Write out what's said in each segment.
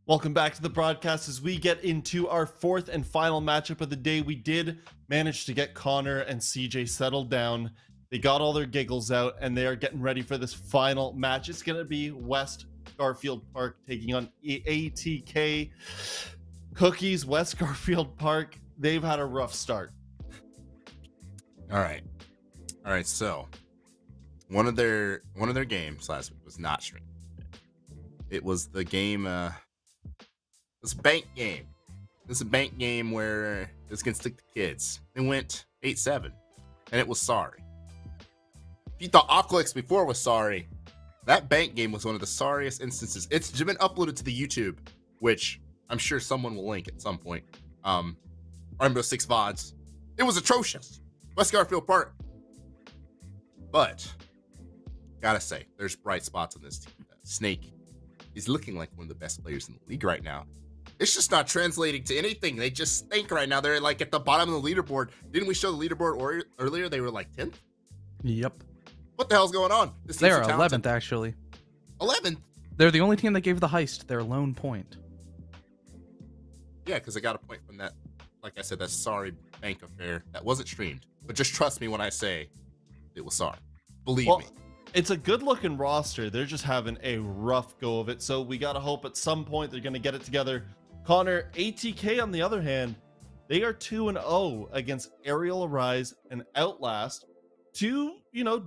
Welcome back to the broadcast as we get into our fourth and final matchup of the day. We did manage to get Connor and CJ settled down. They got all their giggles out and they are getting ready for this final match. It's going to be West Garfield Park taking on ATK. Cookies, West Garfield Park, they've had a rough start. All right. So one of their games last week was not streamed. It was the game. This bank game. This is a bank game where it's gonna stick to kids. They went 8-7, and it was sorry. If you thought Oculix before was sorry, that bank game was one of the sorriest instances. It's been uploaded to the YouTube, which I'm sure someone will link at some point. Rainbow Six VODs. It was atrocious. West Garfield Park. But gotta say, there's bright spots on this team. Snake is looking like one of the best players in the league right now. It's just not translating to anything. They just stink right now. They're like at the bottom of the leaderboard. Didn't we show the leaderboard earlier? They were like 10th. Yep. What the hell's going on? They are 11th, actually. 11th? They're the only team that gave the heist their lone point. Yeah, because I got a point from that, like I said, that sorry bank affair that wasn't streamed. But just trust me when I say it was sorry. Believe me. It's a good looking roster. They're just having a rough go of it. So we got to hope at some point they're going to get it together. Connor, ATK on the other hand, they are 2-0 against Aerial Arise and Outlast. Two,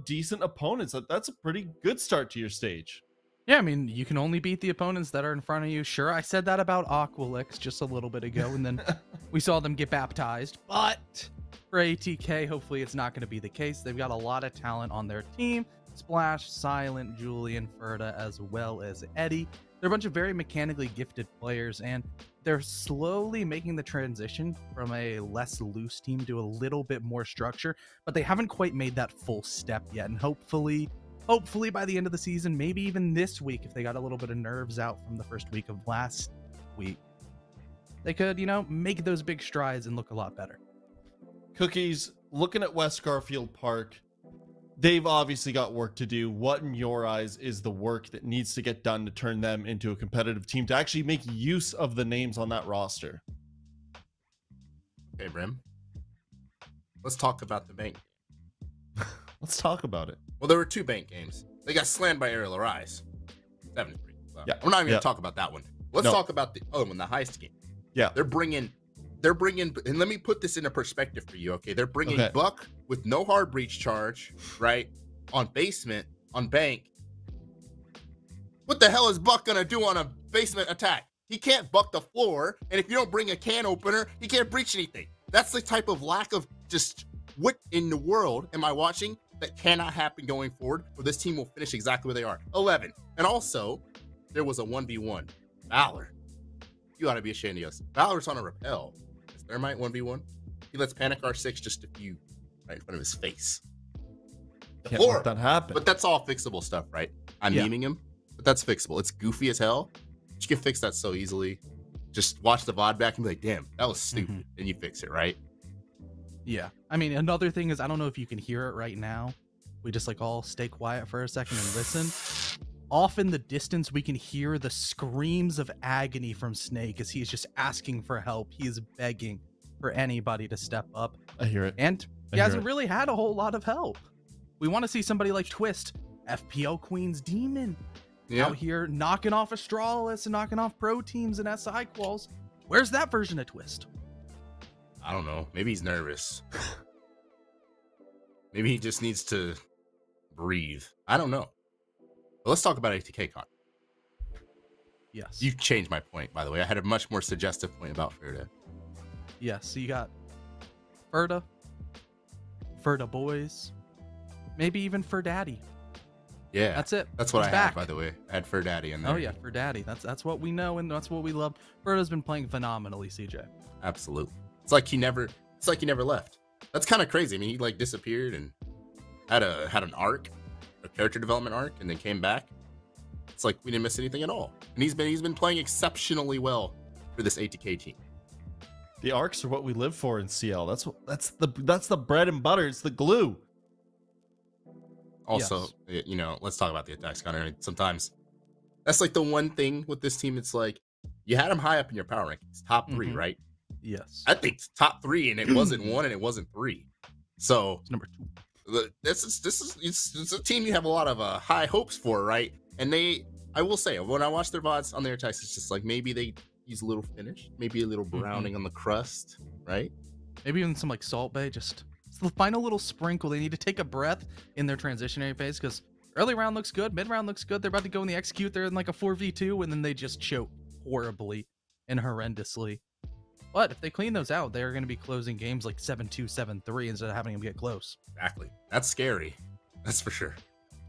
decent opponents. That's a pretty good start to your stage. Yeah, I mean, you can only beat the opponents that are in front of you. Sure, I said that about Aqualix just a little bit ago, and then we saw them get baptized. But for ATK, hopefully it's not going to be the case. They've got a lot of talent on their team. Splash, Silent, Julian, Ferda, as well as Eddie. They're a bunch of very mechanically gifted players, and they're slowly making the transition from a less loose team to a little bit more structure, but they haven't quite made that full step yet. And hopefully by the end of the season, maybe even this week, if they got a little bit of nerves out from the first week of last week, they could, make those big strides and look a lot better. Cookies, looking at West Garfield Park, they've obviously got work to do. What in your eyes is the work that needs to get done to turn them into a competitive team, to actually make use of the names on that roster? Okay, Brim. Let's talk about the bank. Let's talk about it. Well, there were two bank games. They got slammed by Aerial Arise. 7-3. Well, Yeah. We're not even going to talk about that one. Let's talk about the other one, the heist game. Yeah. They're bringing, and let me put this into perspective for you, okay? They're bringing Buck with no hard breach charge, right? On basement, on bank. What the hell is Buck gonna do on a basement attack? He can't buck the floor, and if you don't bring a can opener, he can't breach anything. That's the type of lack of just what in the world am I watching that cannot happen going forward, where this team will finish exactly where they are, 11. And also, there was a 1v1. Valor. You ought to be ashamed of us. Valor's on a rappel. Thermite 1v1. He lets Panic R6 just a few right in front of his face. Can't let that happen. But that's all fixable stuff, right? I'm memeing him, but that's fixable. It's goofy as hell. You can fix that so easily. Just watch the VOD back and be like, damn, that was stupid. And you fix it, right? Yeah. I mean, another thing is, I don't know if you can hear it right now. We just all stay quiet for a second and listen. Off in the distance, we can hear the screams of agony from Snake as he's just asking for help. He is begging for anybody to step up. I hear it. And he hasn't really had a whole lot of help. We want to see somebody like Twist, FPL Queen's Demon, out here knocking off Astralis and knocking off pro teams and SI quals. Where's that version of Twist? I don't know. Maybe he's nervous. Maybe he just needs to breathe. I don't know. But let's talk about ATK Con. Yes. You've changed my point, by the way. I had a much more suggestive point about Ferda. Yes, so you got Ferda Boys, maybe even Ferdaddy. Yeah. That's it. That's what He's I had, back. by the way. I had Ferdaddy in there. Oh yeah, Ferdaddy. That's what we know and that's what we love. Ferda's been playing phenomenally, CJ. Absolutely. It's like he never left. That's kind of crazy. I mean, he disappeared and had an arc, a character development arc, and then came back. It's like we didn't miss anything at all. And he's been playing exceptionally well for this ATK team. The arcs are what we live for in CL. That's the bread and butter. It's the glue. Also, let's talk about the attacks, Connor. Sometimes that's like the one thing with this team. It's like you had them high up in your power rankings, top 3, Mhm. right? Yes. I think top 3, and it wasn't 1 and it wasn't 3. So It's number 2. it's a team you have a lot of high hopes for, right? And I will say, when I watch their VODs on their attacks, it's just like maybe they use a little finish, maybe a little browning on the crust, right? Maybe even some like Salt Bay, just the final little sprinkle. They need to take a breath in their transitionary phase because early round looks good, mid round looks good. They're about to go in the execute. They're in like a 4v2, and then they just choke horribly and horrendously. But if they clean those out, they're going to be closing games like 7-2, 7-3 instead of having them get close. Exactly. That's scary. That's for sure.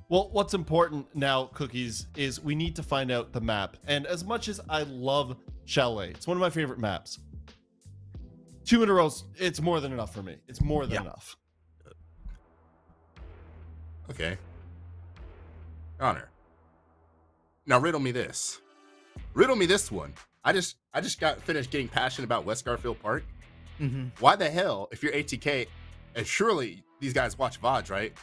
Well, what's important now, Cookies, is we need to find out the map. And as much as I love Chalet, it's one of my favorite maps. 2 in a row, it's more than enough for me. It's more than enough. Okay. Connor. Now riddle me this. Riddle me this one. I just got finished getting passionate about West Garfield Park. Why the hell, if you're ATK, and surely these guys watch VODs, right?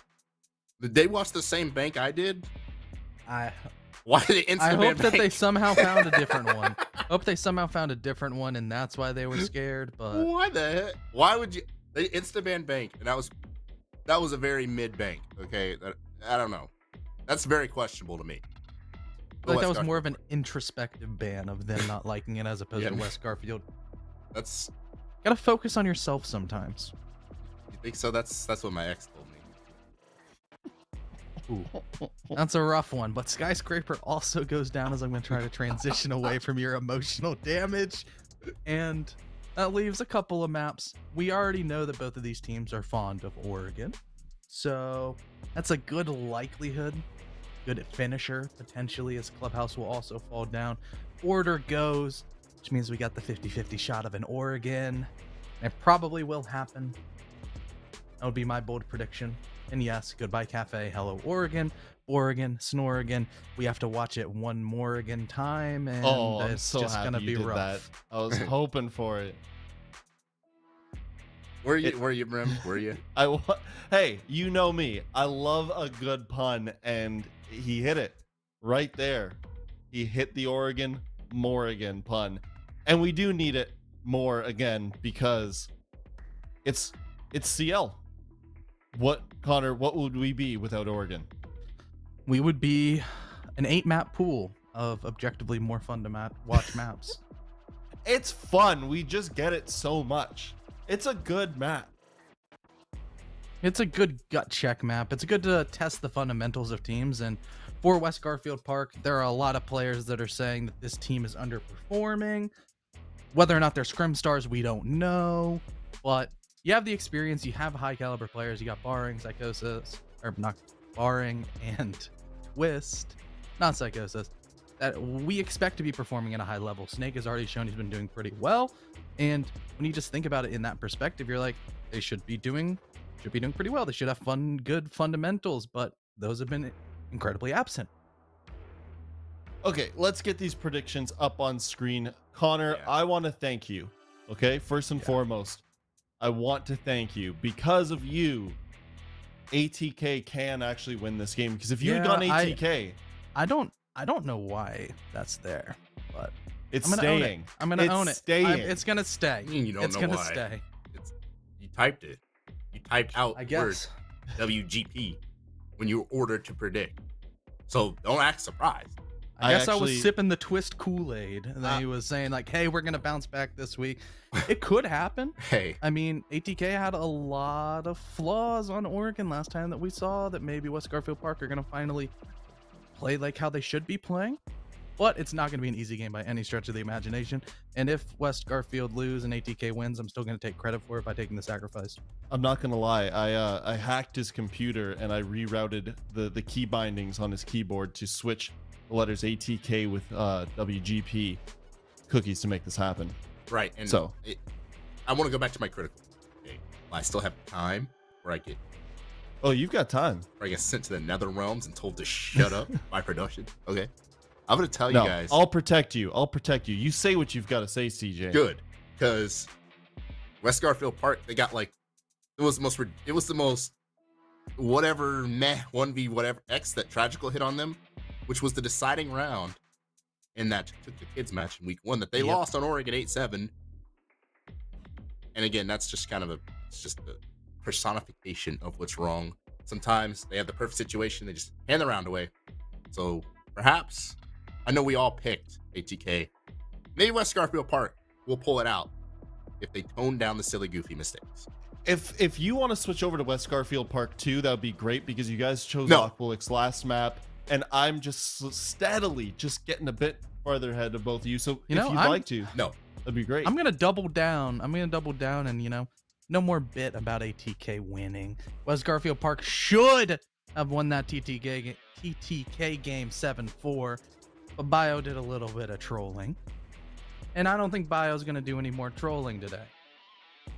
Did they watch the same bank I did? Why did they I hope that bank? they somehow found a different one. Hope they somehow found a different one, and that's why they were scared. But why the heck? Why would you? They insta-ban bank, and that was a very mid bank. Okay, I don't know. That's very questionable to me. I feel like that was more of an introspective ban of them not liking it as opposed to West Garfield. That's gotta focus on yourself sometimes. You think so? That's what my ex told me. Ooh. That's a rough one, but Skyscraper also goes down as I'm gonna try to transition away from your emotional damage. And that leaves a couple of maps. We already know that both of these teams are fond of Oregon. So that's a good likelihood. Good finisher, potentially, as Clubhouse will also fall down. Order goes, which means we got the 50-50 shot of an Oregon. It probably will happen. That would be my bold prediction. And yes, goodbye Cafe, hello Oregon. Oregon, Snoregon. We have to watch it one more again time, and it's so just gonna be rough. That. I was hoping for it. Were you, Brim? Were you? Hey, you know me. I love a good pun, and he hit it right there. He hit the Oregon, Morrigan pun, and we do need it more again because it's CL. Connor? What would we be without Oregon? We would be an 8-map pool of objectively more fun to watch maps. It's fun. We just get it so much. It's a good map. It's a good gut check map. It's good to test the fundamentals of teams. And for West Garfield Park, there are a lot of players that are saying that this team is underperforming. Whether or not they're scrim stars, we don't know. But you have the experience. You have high caliber players. You got Barring, Psychosis, or not Barring and Twist, not Psychosis, that we expect to be performing at a high level. Snake has already shown he's been doing pretty well. And when you just think about it in that perspective, you're like, they should be doing pretty well. They should have good fundamentals, but those have been incredibly absent. Okay, let's get these predictions up on screen. Connor, I want to thank you. Okay, first and foremost, I want to thank you. Because of you, ATK can actually win this game. Because if you had gone ATK, I don't know why that's there, but it's staying. I'm gonna own it. Staying. It's gonna stay. You don't it's know gonna why. stay. You typed it. You typed out I the guess. word WGP when you were ordered to predict. So don't act surprised. I guess I was sipping the Twist Kool-Aid, and then he was saying like, "Hey, we're gonna bounce back this week." It could happen. Hey, I mean, ATK had a lot of flaws on Oregon last time that we saw. That maybe West Garfield Park are gonna finally play like how they should be playing. But it's not going to be an easy game by any stretch of the imagination. And if West Garfield lose and ATK wins, I'm still going to take credit for it by taking the sacrifice. I'm not going to lie. I hacked his computer and I rerouted the key bindings on his keyboard to switch the letters ATK with WGP cookies to make this happen. Right. And so I want to go back to my critical. Okay. I still have time where I get. Oh, you've got time. Where I get sent to the nether realms and told to shut up by production. Okay. I'm going to tell you guys. I'll protect you. I'll protect you. You say what you've got to say, CJ. Good. Because West Garfield Park, they got like, it was the most whatever meh 1v whatever X that Tragical hit on them, which was the deciding round. in that took the kids match in week 1 that they lost on Oregon 8-7. And again, that's just kind of it's just the personification of what's wrong. Sometimes they have the perfect situation, they just hand the round away. So perhaps, I know we all picked ATK. Maybe West Garfield Park will pull it out if they tone down the silly, goofy mistakes. If you want to switch over to West Garfield Park 2, that would be great because you guys chose Aqualic's last map, and I'm just steadily just getting a bit farther ahead of both of you. So if you'd like to, that'd be great. I'm gonna double down. And no more bit about ATK winning. West Garfield Park should have won that TTK game 7-4, but Bio did a little bit of trolling, and I don't think Bio's gonna do any more trolling today.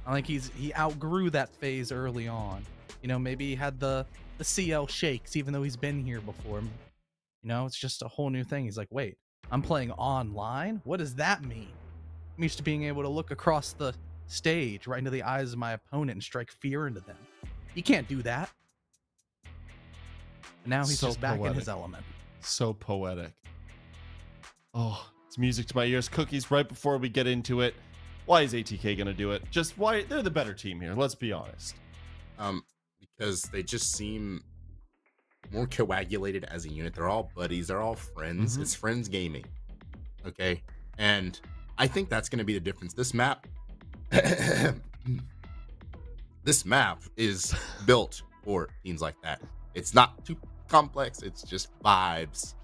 I think he outgrew that phase early on. Maybe he had the CL shakes, even though he's been here before. It's just a whole new thing. He's like, wait, I'm playing online? What does that mean? I'm used to being able to look across the stage right into the eyes of my opponent and strike fear into them. He can't do that. And now he's just back in his element. So poetic. Oh, it's music to my ears. Cookies, right before we get into it, why is ATK gonna do it? Just why? They're the better team here, let's be honest. Because they just seem more coagulated as a unit. They're all buddies, they're all friends. It's friends gaming. Okay? And I think that's gonna be the difference. This map is built for teams like that. It's not too complex, it's just vibes.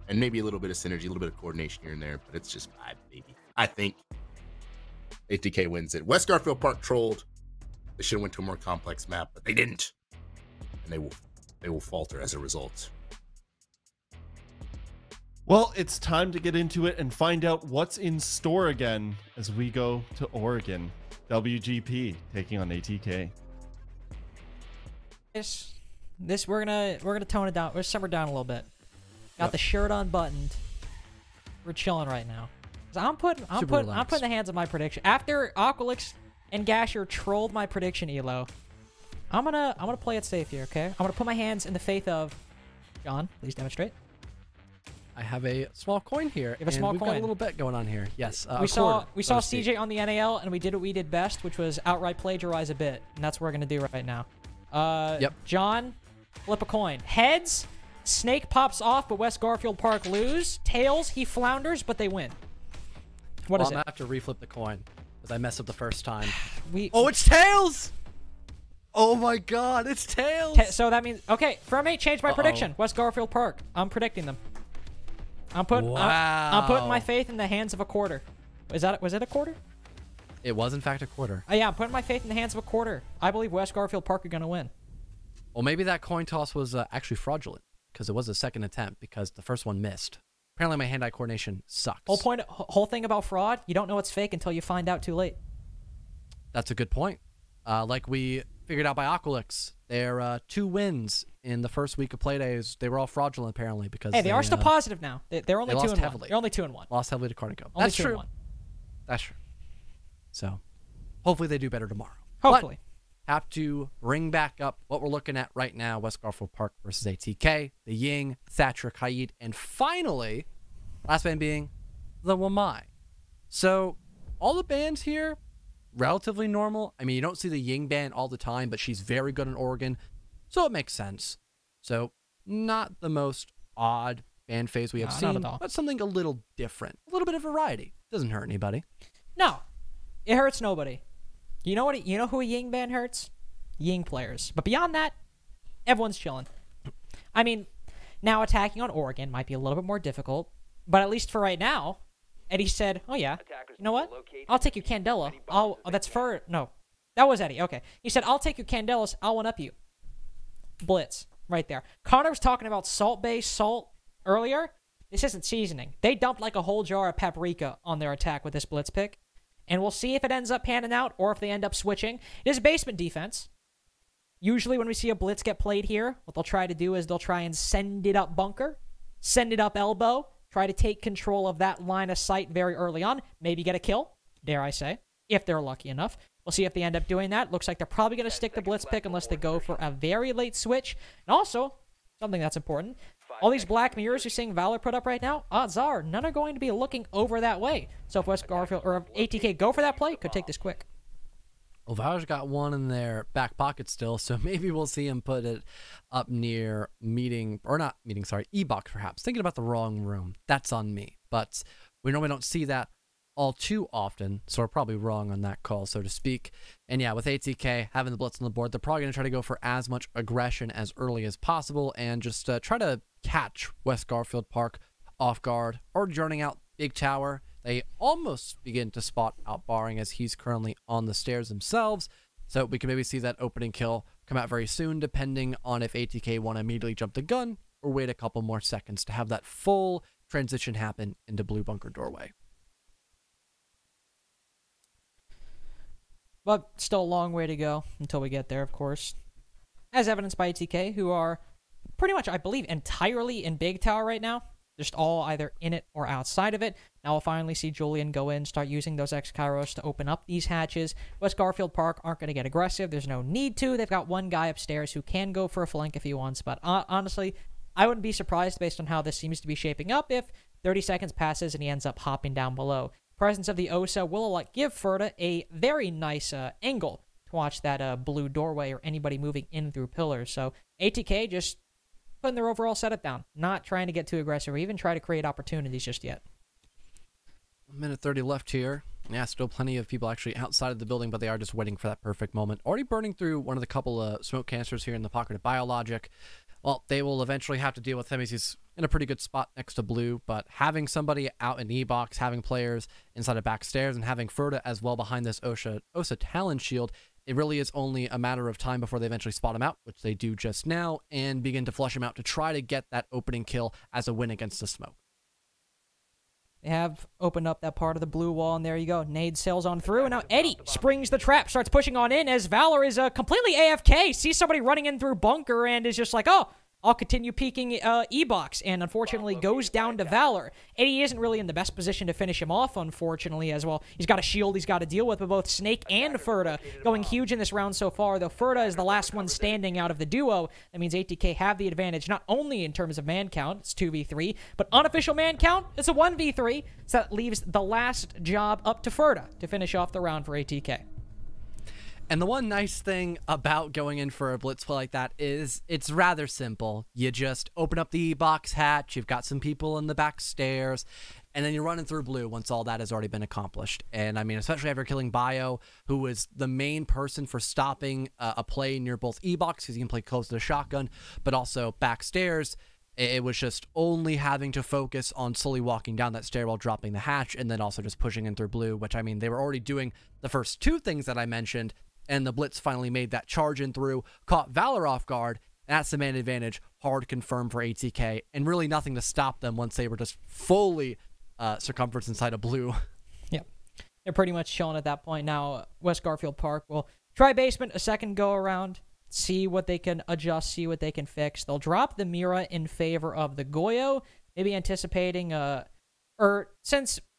And maybe a little bit of synergy, a little bit of coordination here and there, but it's just vibe, baby. I think ATK wins it. West Garfield Park trolled. They should have went to a more complex map, but they didn't. And they will falter as a result. Well, it's time to get into it and find out what's in store again as we go to Oregon. WGP taking on ATK. This we're gonna tone it down. We're simmer down a little bit. Got the shirt unbuttoned. We're chilling right now. I'm putting the hands on my prediction. After Aqualix and Gasher trolled my prediction, Elo, I'm gonna play it safe here, okay? I'm gonna put my hands in the faith of John. Please demonstrate. I have a small coin here. You have a small we've coin. got a little bet going on here. Yes. We saw CJ on the NAL, and we did what we did best, which was outright plagiarize a bit, and that's what we're gonna do right now. Yep. John, flip a coin. Heads, Snake pops off, but West Garfield Park lose. Tails, he flounders, but they win. What is I'm it? gonna have to reflip the coin because I messed up the first time. Oh, it's tails! Oh my god, it's tails! So that means Firmate, change my prediction. West Garfield Park. I'm predicting them. I'm putting my faith in the hands of a quarter. Was it a quarter? It was in fact a quarter. Yeah, I'm putting my faith in the hands of a quarter. I believe West Garfield Park are gonna win. Well, maybe that coin toss was actually fraudulent because it was a second attempt because the first one missed. Apparently my hand-eye coordination sucks. Whole thing about fraud, you don't know it's fake until you find out too late. That's a good point. Like we figured out by Aqualix, their 2 wins in the first week of Playdays, they were all fraudulent apparently because they are still positive now. They're only 2-1. They're only 2-1. Lost heavily to Carnico. That's true. That's true. So hopefully they do better tomorrow. Hopefully. But have to bring back up what we're looking at right now: West Garfield Park versus ATK, the Ying, Thatcher, Kaid, and finally, last band being the Wamai. So all the bands here, relatively normal. I mean, you don't see the Ying band all the time, but she's very good in Oregon, so it makes sense. So not the most odd band phase we have seen, not at all. but something a little different. A little bit of variety. Doesn't hurt anybody. No, it hurts nobody. You know what? You know who a Ying band hurts? Ying players. But beyond that, everyone's chilling. I mean, now attacking on Oregon might be a little bit more difficult, but at least for right now, Eddie said, "Oh yeah, you know what? I'll take your Candela. No, that was Eddie. Okay, he said, "I'll take your Candelas. I'll one up you." Blitz right there. Connor was talking about salt-based salt earlier. This isn't seasoning. They dumped like a whole jar of paprika on their attack with this blitz pick. And we'll see if it ends up panning out or if they end up switching. It is a basement defense. Usually when we see a blitz get played here, what they'll try to do is they'll try and send it up bunker, send it up elbow, try to take control of that line of sight very early on, maybe get a kill, dare I say, if they're lucky enough. We'll see if they end up doing that. Looks like they're probably going to stick the blitz pick unless they go for a very late switch. And also, something that's important, all these black mirrors you're seeing Valor put up right now, odds are none are going to be looking over that way. So if West Garfield or if ATK go for that play, could take this quick. Well, Valor's got one in their back pocket still, so maybe we'll see him put it up near E-Box perhaps. Thinking about the wrong room. That's on me. But we normally don't see that all too often, so we're probably wrong on that call, so to speak. And yeah, with ATK having the blitz on the board, they're probably going to try to go for as much aggression as early as possible and just try to catch West Garfield Park off guard or joining out Big Tower. They almost begin to spot out Barring as he's currently on the stairs themselves. So we can maybe see that opening kill come out very soon, depending on if ATK want to immediately jump the gun or wait a couple more seconds to have that full transition happen into blue bunker doorway. But still a long way to go until we get there, of course. As evidenced by ATK, who are pretty much, I believe, entirely in Big Tower right now. Just all either in it or outside of it. Now we'll finally see Julian go in, start using those X-Kairos to open up these hatches. West Garfield Park aren't going to get aggressive. There's no need to. They've got one guy upstairs who can go for a flank if he wants. But honestly, I wouldn't be surprised based on how this seems to be shaping up if 30 seconds passes and he ends up hopping down below. Presence of the Osa will give Ferda a very nice angle to watch that blue doorway or anybody moving in through pillars. So ATK just putting their overall setup down, not trying to get too aggressive or even try to create opportunities just yet. 1:30 left here. Yeah, still plenty of people actually outside of the building, but they are just waiting for that perfect moment. Already burning through one of the couple of smoke canisters here in the pocket of Biologic. Well, they will eventually have to deal with him. He's in a pretty good spot next to blue, but having somebody out in E-Box, having players inside of backstairs, and having Ferda as well behind this Osa Talon shield, it really is only a matter of time before they eventually spot him out, which they do just now, and begin to flush him out to try to get that opening kill as a win against the smoke. They have opened up that part of the blue wall, and there you go. Nade sails on through, and now Eddie springs the trap, starts pushing on in as Valor is completely AFK, sees somebody running in through bunker, and is just like, oh, I'll continue peeking E-Box, and unfortunately goes down to Valor. Eddie isn't really in the best position to finish him off, unfortunately, as well. He's got a shield he's got to deal with both Snake and Ferda going huge in this round so far, though Ferda is the last one standing out of the duo. That means ATK have the advantage, not only in terms of man count, it's 2v3, but unofficial man count, it's a 1v3, so that leaves the last job up to Ferda to finish off the round for ATK. And the one nice thing about going in for a blitz play like that is it's rather simple. You just open up the E-Box hatch, you've got some people in the back stairs, and then you're running through blue once all that has already been accomplished. And I mean, especially after killing Bio, who was the main person for stopping a play near both E-Box, because he can play close to the shotgun, but also backstairs. It was just only having to focus on slowly walking down that stairwell, dropping the hatch, and then also just pushing in through blue, which, I mean, they were already doing the first two things that I mentioned, and the blitz finally made that charge in through, caught Valor off guard, and that's the man advantage, hard confirmed for ATK, and really nothing to stop them once they were just fully circumference inside of blue. Yep. They're pretty much chilling at that point. Now, West Garfield Park will try basement a second go around, see what they can adjust, see what they can fix. They'll drop the Mira in favor of the Goyo, maybe anticipating,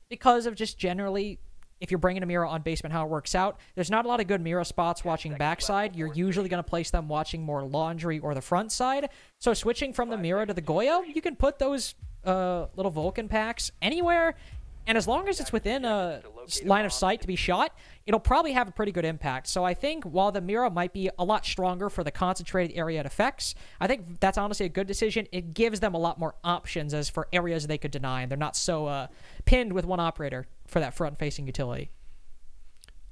because of just generally, if you're bringing a Mira on basement, how it works out, there's not a lot of good Mira spots watching backside. You're usually going to place them watching more laundry or the front side. So switching from the Mira to the Goyo, you can put those little Vulcan packs anywhere, and as long as it's within a line of sight to be shot, it'll probably have a pretty good impact. So I think while the Mira might be a lot stronger for the concentrated area it affects, I think that's honestly a good decision. It gives them a lot more options as for areas they could deny, and they're not so pinned with one operator for that front-facing utility.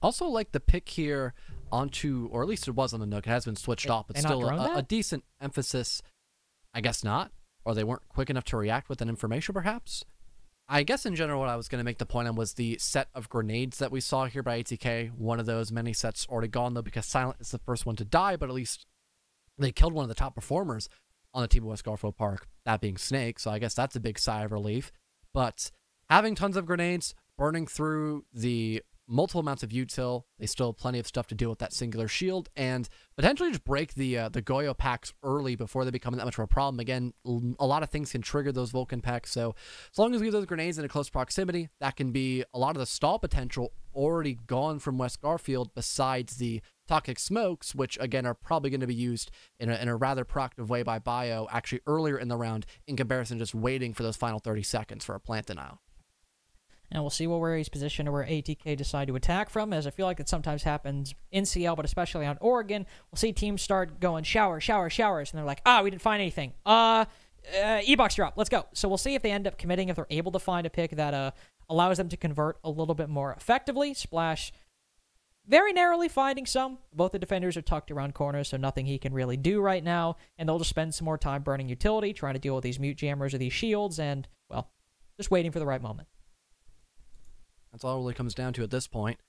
Also like the pick here onto, or at least it was on the Nook, it has been switched off, but still a decent emphasis. I guess not, or they weren't quick enough to react with that information perhaps. I guess in general what I was going to make the point on was the set of grenades that we saw here by ATK. One of those many sets already gone though, because Silent is the first one to die, but at least they killed one of the top performers on the team of West Garfield Park, that being Snake, so I guess that's a big sigh of relief. But having tons of grenades, burning through the multiple amounts of util, they still have plenty of stuff to deal with that singular shield, and potentially just break the Goyo packs early before they become that much of a problem. Again, a lot of things can trigger those Vulcan packs, so as long as we have those grenades in a close proximity, that can be a lot of the stall potential already gone from West Garfield, besides the Toxic Smokes, which again are probably going to be used in a rather proactive way by Bio actually earlier in the round in comparison to just waiting for those final 30 seconds for a plant denial. And we'll see where he's positioned or where ATK decide to attack from, as I feel like that sometimes happens in CL, but especially on Oregon. We'll see teams start going showers, and they're like, we didn't find anything. E-box drop, let's go. So we'll see if they end up committing, if they're able to find a pick that allows them to convert a little bit more effectively. Splash very narrowly finding some. Both the defenders are tucked around corners, so nothing he can really do right now, and they'll just spend some more time burning utility, trying to deal with these mute jammers or these shields, and, well, just waiting for the right moment. That's all it really comes down to at this point.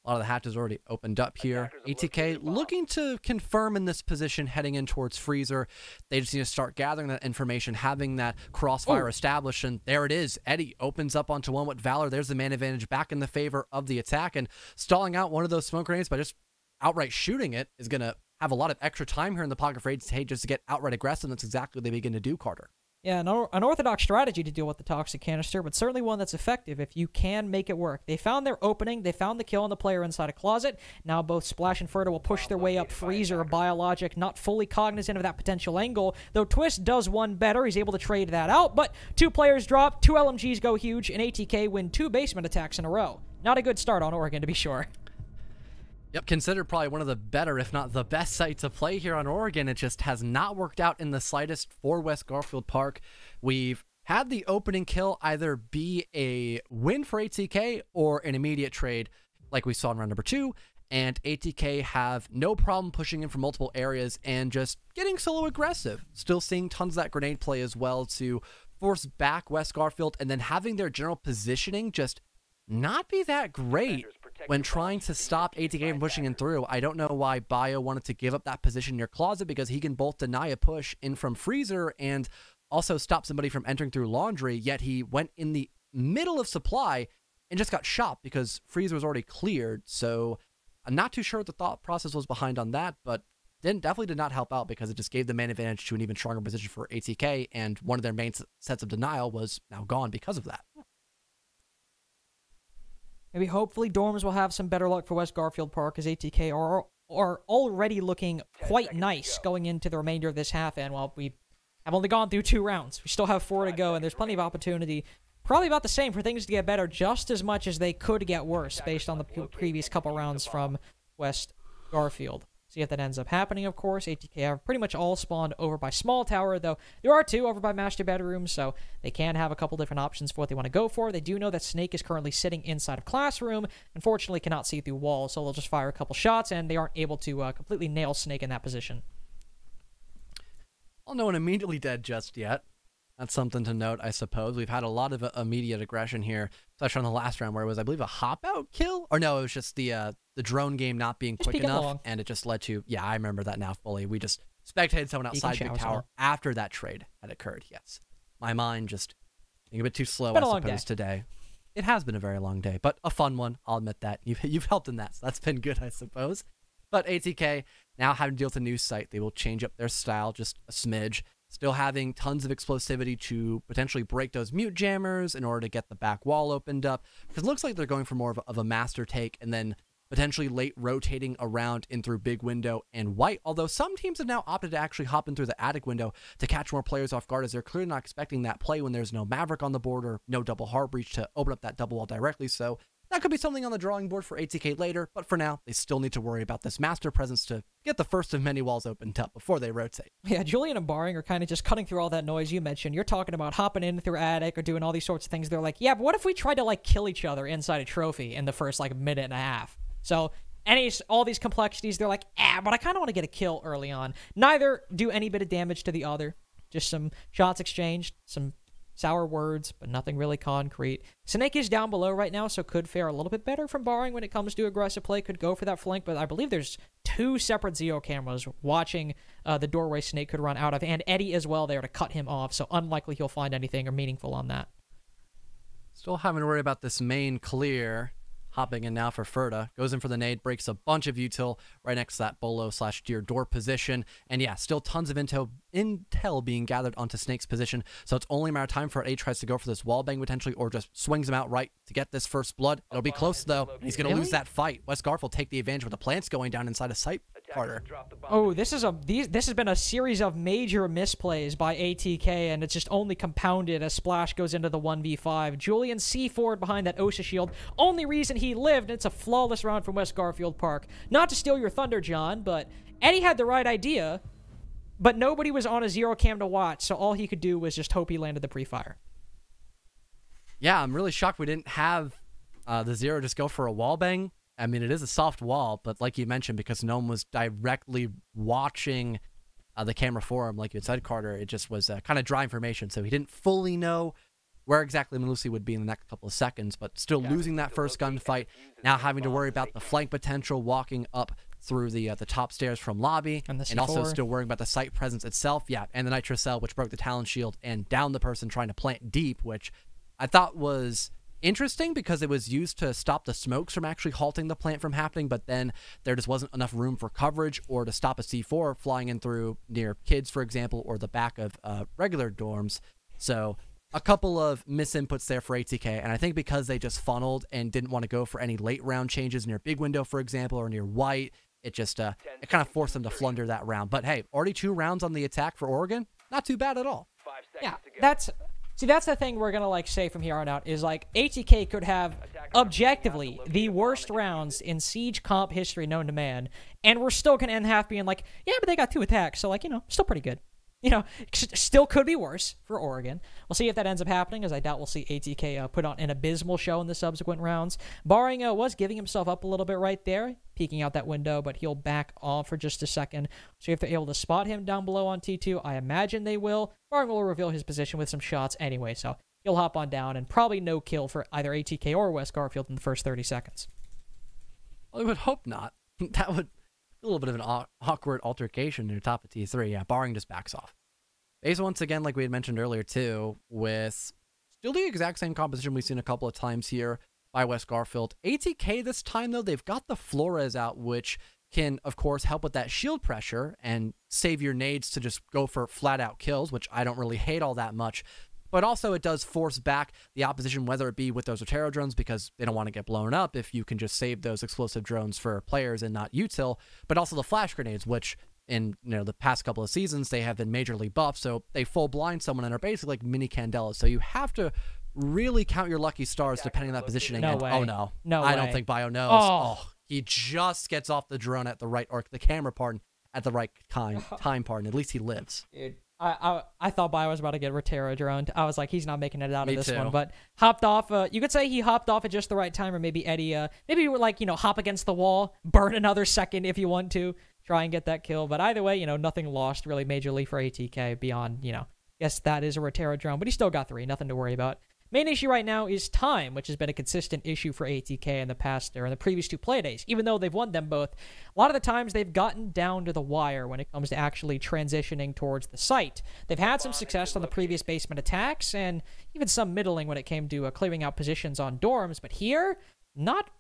A lot of the hatches already opened up here. ATK looking to confirm in this position heading in towards Freezer. They just need to start gathering that information, having that crossfire established, and there it is. Eddie opens up onto one with Valor. There's the man advantage back in the favor of the attack, and stalling out one of those smoke grenades by just outright shooting it is going to have a lot of extra time here in the pocket for ATK just to get outright aggressive, and that's exactly what they begin to do, Carter. Yeah, an unorthodox strategy to deal with the toxic canister, but certainly one that's effective if you can make it work. They found their opening. They found the kill on the player inside a closet. Now both Splash and Ferda will push their way up. Freezer, Biologic, not fully cognizant of that potential angle, though Twist does one better. He's able to trade that out, but 2 players drop, 2 LMGs go huge, and ATK win 2 basement attacks in a row. Not a good start on Oregon, to be sure. Yep, considered probably one of the better, if not the best site to play here on Oregon. It just has not worked out in the slightest for West Garfield Park. We've had the opening kill either be a win for ATK or an immediate trade like we saw in round number 2, and ATK have no problem pushing in from multiple areas and just getting solo aggressive. Still seeing tons of that grenade play as well to force back West Garfield, and then having their general positioning just not be that great when trying to stop ATK from pushing in through. I don't know why Bio wanted to give up that position near Closet, because he can both deny a push in from Freezer and also stop somebody from entering through Laundry, yet he went in the middle of Supply and just got shot because Freezer was already cleared. So I'm not too sure what the thought process was behind on that, but definitely did not help out because it just gave the man advantage to an even stronger position for ATK, and one of their main sets of denial was now gone because of that. Maybe hopefully Dorms will have some better luck for West Garfield Park, as ATK are already looking quite nice going into the remainder of this half, and while we have only gone through 2 rounds, we still have 4 to go, and there's plenty of opportunity, probably about the same, for things to get better just as much as they could get worse based on the previous couple rounds from West Garfield. See if that ends up happening, of course. ATK are pretty much all spawned over by Small Tower, though there are 2 over by Master Bedroom, so they can have a couple different options for what they want to go for. They do know that Snake is currently sitting inside of Classroom. Unfortunately, cannot see through walls, so they'll just fire a couple shots, and they aren't able to completely nail Snake in that position. Well, no one immediately dead just yet. That's something to note, I suppose. We've had a lot of immediate aggression here, especially on the last round where it was, I believe, a hop-out kill? Or no, it was just the drone game not being quick enough, and it just led to, yeah, I remember that now fully. We just spectated someone outside Big Tower after that trade had occurred, yes. My mind just being a bit too slow, I suppose, today. It has been a very long day, but a fun one, I'll admit that. You've helped in that, so that's been good, I suppose. But ATK, now having to deal with a new site, they will change up their style just a smidge. Still having tons of explosivity to potentially break those mute jammers in order to get the back wall opened up. Because it looks like they're going for more of a master take, and then potentially late rotating around in through big window and white. Although some teams have now opted to actually hop in through the attic window to catch more players off guard, as they're clearly not expecting that play when there's no Maverick on the board or no double hard breach to open up that double wall directly. So that could be something on the drawing board for ATK later, but for now, they still need to worry about this master presence to get the first of many walls opened up before they rotate. Yeah, Julian and Barring are kind of just cutting through all that noise you mentioned. You're talking about hopping in through attic or doing all these sorts of things. They're like, yeah, but what if we tried to, like, kill each other inside a trophy in the first, like, minute and a half? So all these complexities, they're like, but I kind of want to get a kill early on. Neither do any bit of damage to the other. Just some shots exchanged, some sour words, but nothing really concrete. Snake is down below right now, so could fare a little bit better from Barring when it comes to aggressive play. Could go for that flank, but I believe there's 2 separate Zeo cameras watching the doorway Snake could run out of, and Eddie as well there to cut him off, so unlikely he'll find anything or meaningful on that. Still having to worry about this main clear. hopping in now for Ferda. Goes in for the nade, breaks a bunch of util right next to that bolo/deer door position. And yeah, still tons of intel being gathered onto Snake's position. So it's only a matter of time for A tries to go for this wall bang potentially, or just swings him out right to get this first blood. It'll be close though. And he's going to lose that fight. West Garfield take the advantage with the plants going down inside a sight. Carter. Oh, this has been a series of major misplays by ATK, and it's just only compounded as Splash goes into the 1v5. Julian C4'd behind that OSHA shield. Only reason he lived, and it's a flawless round from West Garfield Park. Not to steal your thunder, John, but Eddie had the right idea, but nobody was on a zero cam to watch, so all he could do was just hope he landed the pre-fire. Yeah, I'm really shocked we didn't have the zero just go for a wall bang. I mean, it is a soft wall, but like you mentioned, because no one was directly watching the camera for him, like you had said, Carter, it just was kind of dry information. So he didn't fully know where exactly Malusi would be in the next couple of seconds, but still losing that first gunfight, now having to worry about the flank potential, walking up through the top stairs from lobby, and also still worrying about the site presence itself. Yeah, and the Nitro Cell, which broke the Talon Shield and downed the person trying to plant deep, which I thought was interesting because it was used to stop the smokes from actually halting the plant from happening, but then there just wasn't enough room for coverage or to stop a C4 flying in through near kids, for example, or the back of regular dorms. So a couple of misinputs there for ATK, and I think because they just funneled and didn't want to go for any late round changes near big window, for example, or near white, it just it kind of forced them to flunder that round. But hey, already 2 rounds on the attack for Oregon, not too bad at all. Yeah, that's the thing we're gonna like say from here on out is like ATK could have objectively the worst rounds in Siege comp history known to man, and we're still gonna end half being like, yeah, but they got 2 attacks, so like, you know, still pretty good. You know, still could be worse for Oregon. We'll see if that ends up happening, as I doubt we'll see ATK put on an abysmal show in the subsequent rounds. Barring was giving himself up a little bit right there, peeking out that window, but he'll back off for just a second. So if they're able to spot him down below on T2, I imagine they will. Barring will reveal his position with some shots anyway, so he'll hop on down, and probably no kill for either ATK or West Garfield in the first 30 seconds. Well, I would hope not. That would a little bit of an awkward altercation near top of T3. Yeah, Barring just backs off. Base once again, like we had mentioned earlier too, with still the exact same composition we've seen a couple of times here by West Garfield. ATK this time though, they've got the Flores out, which can of course help with that shield pressure and save your nades to just go for flat out kills, which I don't really hate all that much. But also it does force back the opposition, whether it be with those Otero drones, because they don't want to get blown up if you can just save those explosive drones for players and not util, but also the flash grenades, which in the past couple of seasons, they have been majorly buffed, so they full blind someone and are basically like mini Candelas. So you have to really count your lucky stars depending on that positioning. No and, way. Oh no. No I way. don't think Bio knows. Oh. He just gets off the drone at the right, or the camera, pardon, at the right time, pardon. At least he lives. Dude, I thought Bio was about to get Rotero droned. I was like, he's not making it out Me of this too. one, but hopped off. You could say he hopped off at just the right time, or maybe Eddie, maybe you were like, hop against the wall, burn another second if you want to, try and get that kill. But either way, nothing lost really majorly for ATK beyond, guess that is a Rotero drone, but he still got 3, nothing to worry about. Main issue right now is time, which has been a consistent issue for ATK in the past, or in the previous 2 Playdays. Even though they've won them both, a lot of the times they've gotten down to the wire when it comes to actually transitioning towards the site. They've had some success on the previous basement attacks, and even some middling when it came to clearing out positions on dorms, but here, not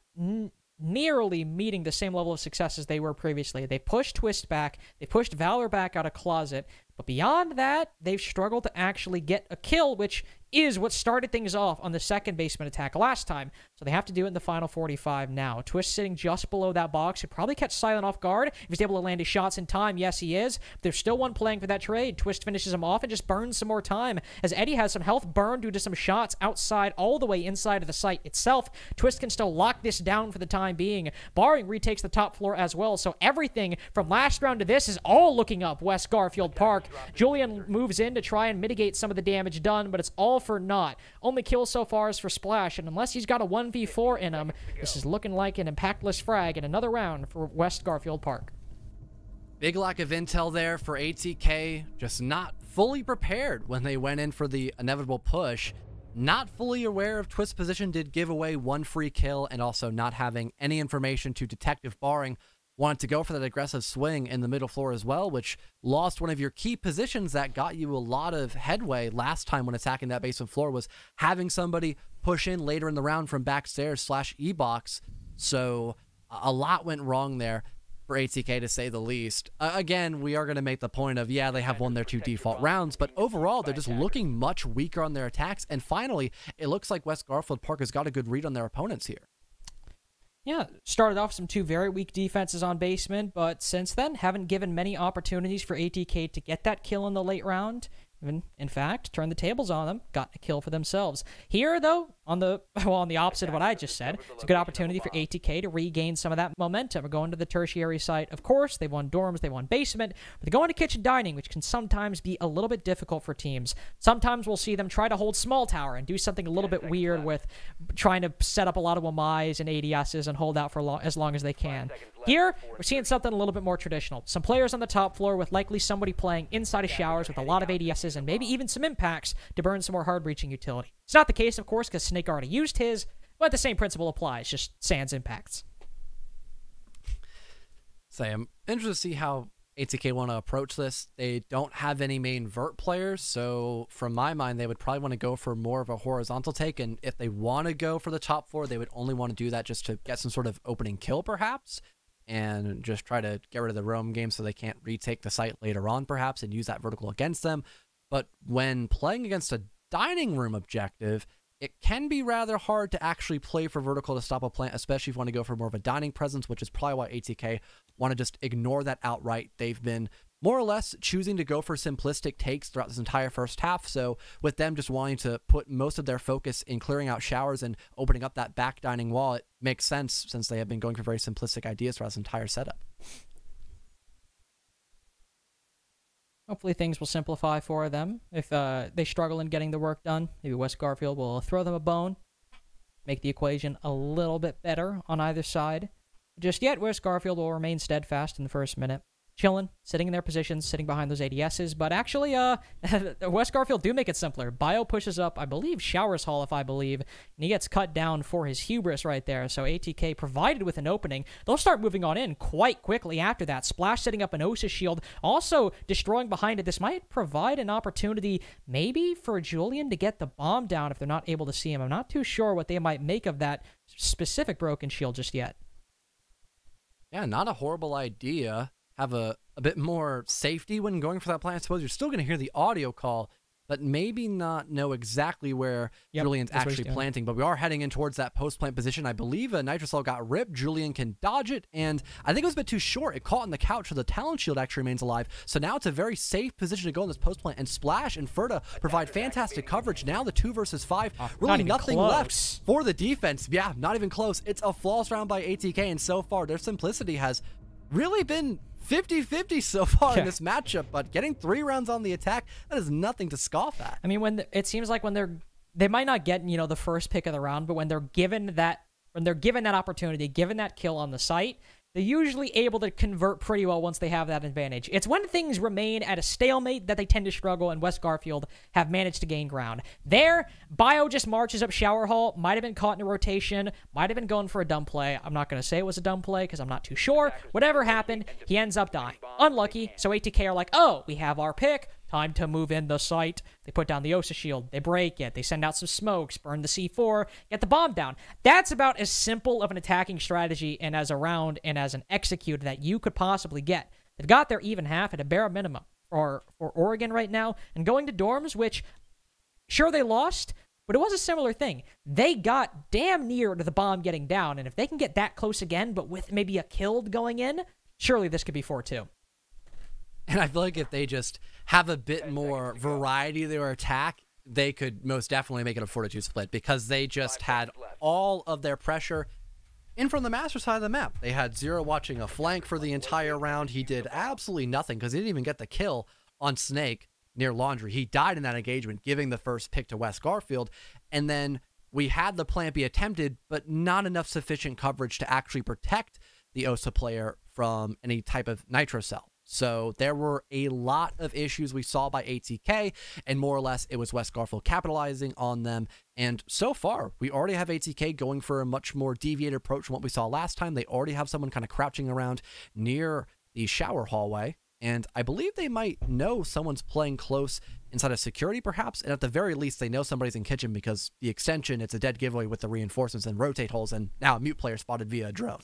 nearly meeting the same level of success as they were previously. They pushed Twist back, they pushed Valor back out of Closet, but beyond that, they've struggled to actually get a kill, which is what started things off on the second basement attack last time. So they have to do it in the final 45 now. Twist sitting just below that box. He'd probably catch Silent off guard. If he's able to land his shots in time, yes, he is. But there's still one playing for that trade. Twist finishes him off and just burns some more time, as Eddie has some health burned due to some shots outside, all the way inside of the site itself. Twist can still lock this down for the time being. Barring retakes the top floor as well. So everything from last round to this is all looking up West Garfield Park. Julian moves in to try and mitigate some of the damage done, but it's all for naught. Only kill so far is for Splash, and unless he's got a 1v4 in him, this is looking like an impactless frag in another round for West Garfield Park. Big lack of intel there for ATK, just not fully prepared when they went in for the inevitable push. Not fully aware of Twist's position, did give away 1 free kill, and also not having any information to Detective Barring wanted to go for that aggressive swing in the middle floor as well, which lost one of your key positions that got you a lot of headway last time when attacking that basement floor, was having somebody push in later in the round from backstairs / E-box. So a lot went wrong there for ATK, to say the least. Again, we are going to make the point of, yeah, they have won their 2 default rounds, but overall, they're just looking much weaker on their attacks. And finally, it looks like West Garfield Park has got a good read on their opponents here. Yeah, started off some 2 very weak defenses on basement, but since then, haven't given many opportunities for ATK to get that kill in the late round. Even, in fact, turned the tables on them, got a kill for themselves. Here, though, on the opposite of what I just said, it's a good opportunity for ATK to regain some of that momentum. We're going to the tertiary site. Of course, they won dorms, they won basement, but they go into kitchen dining, which can sometimes be a little bit difficult for teams. Sometimes we'll see them try to hold small tower and do something a little bit weird with trying to set up a lot of Wamais and ADSs and hold out for as long as they can. Here, we're seeing something a little bit more traditional. Some players on the top floor with likely somebody playing inside of showers with a lot of ADSs and maybe even some impacts to burn some more hard-breaching utility. It's not the case, of course, because Snake already used his, but the same principle applies, just sans impacts. So I'm interested to see how ATK want to approach this. They don't have any main vert players, so from my mind, they would probably want to go for more of a horizontal take, and if they want to go for the top floor, they would only want to do that just to get some sort of opening kill, perhaps, and just try to get rid of the roam game so they can't retake the site later on, perhaps, and use that vertical against them. But when playing against a dining room objective, it can be rather hard to actually play for vertical to stop a plant, especially if you want to go for more of a dining presence, which is probably why ATK want to just ignore that outright. They've been more or less choosing to go for simplistic takes throughout this entire first half. So with them just wanting to put most of their focus in clearing out showers and opening up that back dining wall, it makes sense since they have been going for very simplistic ideas throughout this entire setup. Hopefully things will simplify for them. If they struggle in getting the work done, maybe West Garfield will throw them a bone, make the equation a little bit better on either side. Just yet, West Garfield will remain steadfast in the first minute. Chilling, sitting in their positions, sitting behind those ADSs, but actually, West Garfield do make it simpler. Bio pushes up, I believe, Showers Hall, if I believe, and he gets cut down for his hubris right there, so ATK provided with an opening. They'll start moving on in quite quickly after that. Splash setting up an Osa shield, also destroying behind it. This might provide an opportunity, maybe, for Julian to get the bomb down if they're not able to see him. I'm not too sure what they might make of that specific broken shield just yet. Yeah, not a horrible idea. Have a bit more safety when going for that plant. I suppose you're still going to hear the audio call, but maybe not know exactly where Julian's actually planting. But we are heading in towards that post-plant position. I believe a Nitrocell got ripped. Julian can dodge it, and I think it was a bit too short. It caught on the couch, so the Talon Shield actually remains alive. So now it's a very safe position to go in this post-plant, and Splash and Ferda provide fantastic coverage. Now the 2 versus 5. Really nothing left for the defense. Yeah, not even close. It's a flawless round by ATK, and so far their simplicity has really been 50-50 so far in this matchup, but getting 3 rounds on the attack, that is nothing to scoff at. I mean, it seems like when they might not get, the first pick of the round, but when they're given that opportunity, given that kill on the site, they're usually able to convert pretty well once they have that advantage. It's when things remain at a stalemate that they tend to struggle, and West Garfield have managed to gain ground. There, Bio just marches up Shower Hall, might have been caught in a rotation, might have been going for a dumb play. I'm not going to say it was a dumb play because I'm not too sure. Whatever happened, he ends up dying. Unlucky, so ATK are like, oh, we have our pick. Time to move in the site. They put down the Osa shield. They break it. They send out some smokes, burn the C4, get the bomb down. That's about as simple of an attacking strategy and as a round and as an execute that you could possibly get. They've got their even half at a bare minimum for Oregon right now. And going to dorms, which, sure, they lost, but it was a similar thing. They got damn near to the bomb getting down, and if they can get that close again, but with maybe a killed going in, surely this could be 4-2. And I feel like if they just have a bit more variety to their attack, they could most definitely make it a 4-2 split, because they just had all of their pressure in from the master side of the map. They had Zero watching a flank for the entire round. He did absolutely nothing because he didn't even get the kill on Snake near Laundry. He died in that engagement, giving the first pick to West Garfield. And then we had the plant be attempted, but not enough sufficient coverage to actually protect the Osa player from any type of Nitro Cell. So there were a lot of issues we saw by ATK, and more or less it was West Garfield capitalizing on them. And so far, we already have ATK going for a much more deviated approach from what we saw last time. They already have someone kind of crouching around near the shower hallway, and I believe they might know someone's playing close inside of security, perhaps, and at the very least, they know somebody's in kitchen because the extension, it's a dead giveaway with the reinforcements and rotate holes, and now a mute player spotted via a drone.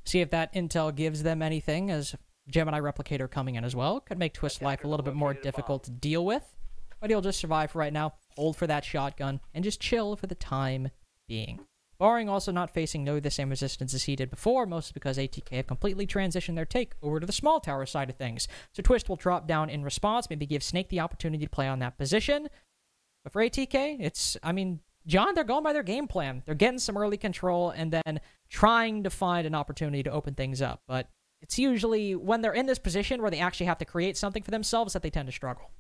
See if that intel gives them anything, as Gemini Replicator coming in as well. Could make Twist life a little bit more difficult to deal with, but he'll just survive for right now, hold for that shotgun, and just chill for the time being. Barring also not facing nearly the same resistance as he did before, mostly because ATK have completely transitioned their take over to the small tower side of things. So Twist will drop down in response, maybe give Snake the opportunity to play on that position. But for ATK, it's, I mean, John, they're going by their game plan. They're getting some early control and then trying to find an opportunity to open things up. But it's usually when they're in this position where they actually have to create something for themselves that they tend to struggle.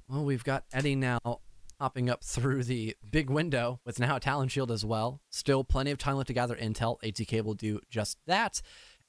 Well, we've got Eddie now hopping up through the big window with now a Talon Shield as well. Still plenty of time left to gather intel. ATK will do just that.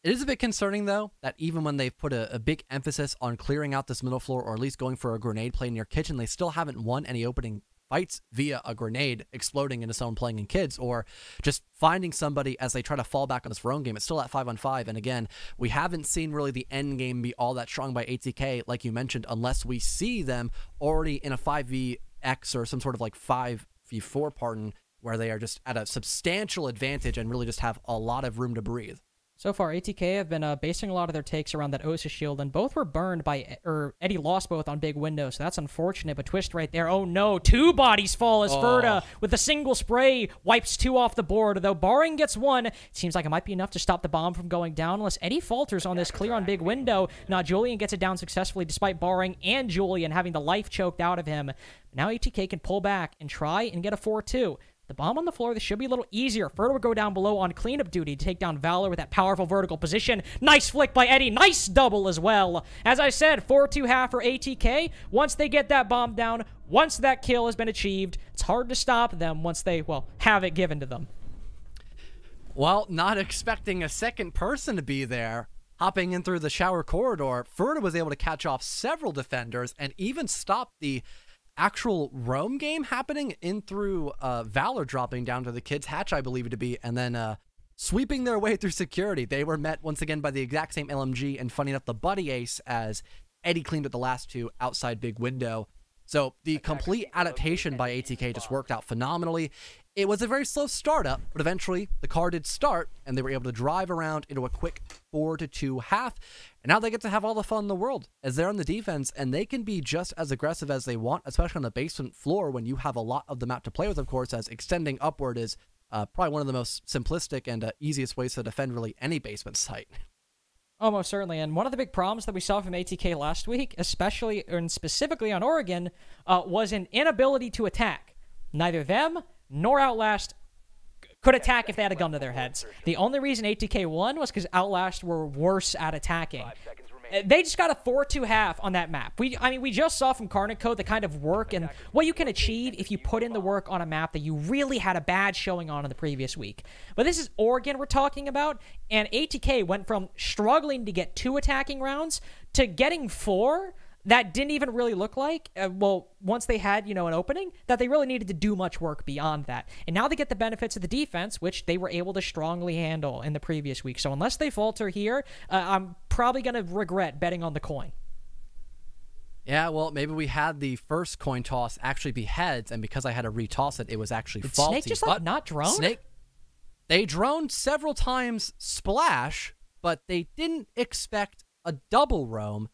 It is a bit concerning, though, that even when they've put a big emphasis on clearing out this middle floor or at least going for a grenade play near kitchen, they still haven't won any opening fights via a grenade exploding into someone playing in kids or just finding somebody as they try to fall back on this Verone game. It's still at 5-on-5, and again, we haven't seen really the end game be all that strong by ATK, like you mentioned, unless we see them already in a 5vX or some sort of like 5v4, pardon, where they are just at a substantial advantage and really just have a lot of room to breathe. So far, ATK have been basing a lot of their takes around that Osa shield, and both were burned by, or Eddie lost both on big windows, so that's unfortunate, but Twist right there, oh no, 2 bodies fall as Ferda, with a single spray, wipes 2 off the board, though barring gets 1, it seems like it might be enough to stop the bomb from going down, unless Eddie falters on this clear on big window. Now Julian gets it down successfully, despite barring and Julian having the life choked out of him. Now ATK can pull back and try and get a 4-2. The bomb on the floor, this should be a little easier. Ferda would go down below on cleanup duty to take down Valor with that powerful vertical position. Nice flick by Eddie. Nice double as well. As I said, 4-2 half for ATK. Once they get that bomb down, once that kill has been achieved, it's hard to stop them once they, well, have it given to them. Well, not expecting a second person to be there, hopping in through the shower corridor, Ferda was able to catch off several defenders and even stop the actual roam game happening in through Valor dropping down to the kids' hatch, I believe it to be, and then sweeping their way through security. They were met once again by the exact same LMG, and funny enough, the buddy ace as Eddie cleaned up the last 2 outside big window. So the complete adaptation by ATK just worked out phenomenally. It was a very slow startup, but eventually the car did start, and they were able to drive around into a quick 4-2 half. And now they get to have all the fun in the world as they're on the defense, and they can be just as aggressive as they want, especially on the basement floor when you have a lot of the map to play with, of course, as extending upward is probably one of the most simplistic and easiest ways to defend really any basement site. Almost certainly, and one of the big problems that we saw from ATK last week, especially and specifically on Oregon, was an inability to attack. Neither them nor Outlast could attack if they had a gun to their heads. The only reason ATK won was because Outlast were worse at attacking. They just got a 4-2 half on that map. I mean, we just saw from Carnage Code the kind of work and what you can achieve if you put in the work on a map that you really had a bad showing on in the previous week. But this is Oregon we're talking about, and ATK went from struggling to get 2 attacking rounds to getting 4 that didn't even really look like, well, once they had, you know, an opening, that they really needed to do much work beyond that. And now they get the benefits of the defense, which they were able to strongly handle in the previous week. So unless they falter here, I'm probably going to regret betting on the coin. Yeah, well, maybe we had the first coin toss actually be heads, and because I had to retoss it, it was actually faulty. Snake just, like, not drone? Snake, they droned several times splash, but they didn't expect a double roam.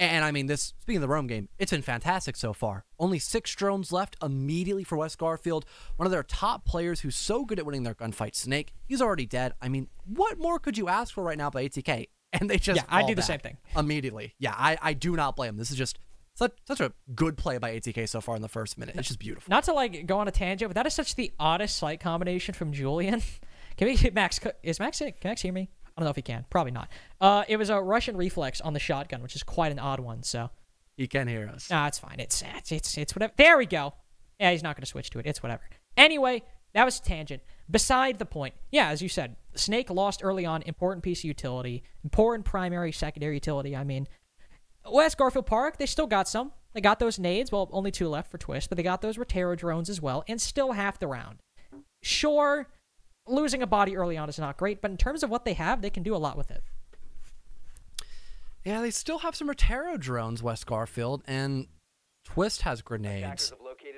And I mean, this, speaking of the roam game, it's been fantastic so far. Only 6 drones left immediately for West Garfield. One of their top players who's so good at winning their gunfight, Snake, he's already dead. I mean, what more could you ask for right now by ATK? And they just I do the same thing. Immediately. Yeah, I do not blame them. This is just such a good play by ATK so far in the first minute. It's just beautiful. Not to, like, go on a tangent, but that is such the oddest sight combination from Julian. Can we hit Max? Is Max in? Can Max hear me? I don't know if he can. Probably not. It was a Russian reflex on the shotgun, which is quite an odd one, so. He can hear us. Nah, it's fine. It's whatever. There we go. Yeah, he's not going to switch to it. It's whatever. Anyway, that was a tangent. Beside the point, yeah, as you said, Snake lost early on, important piece of utility, important primary, secondary utility. I mean, West Garfield Park, they still got some. They got those nades, well, only 2 left for Twist, but they got those Rotero drones as well, and still half the round. Sure, losing a body early on is not great, but in terms of what they have, they can do a lot with it. Yeah, they still have some Rotero drones, West Garfield, and Twist has grenades.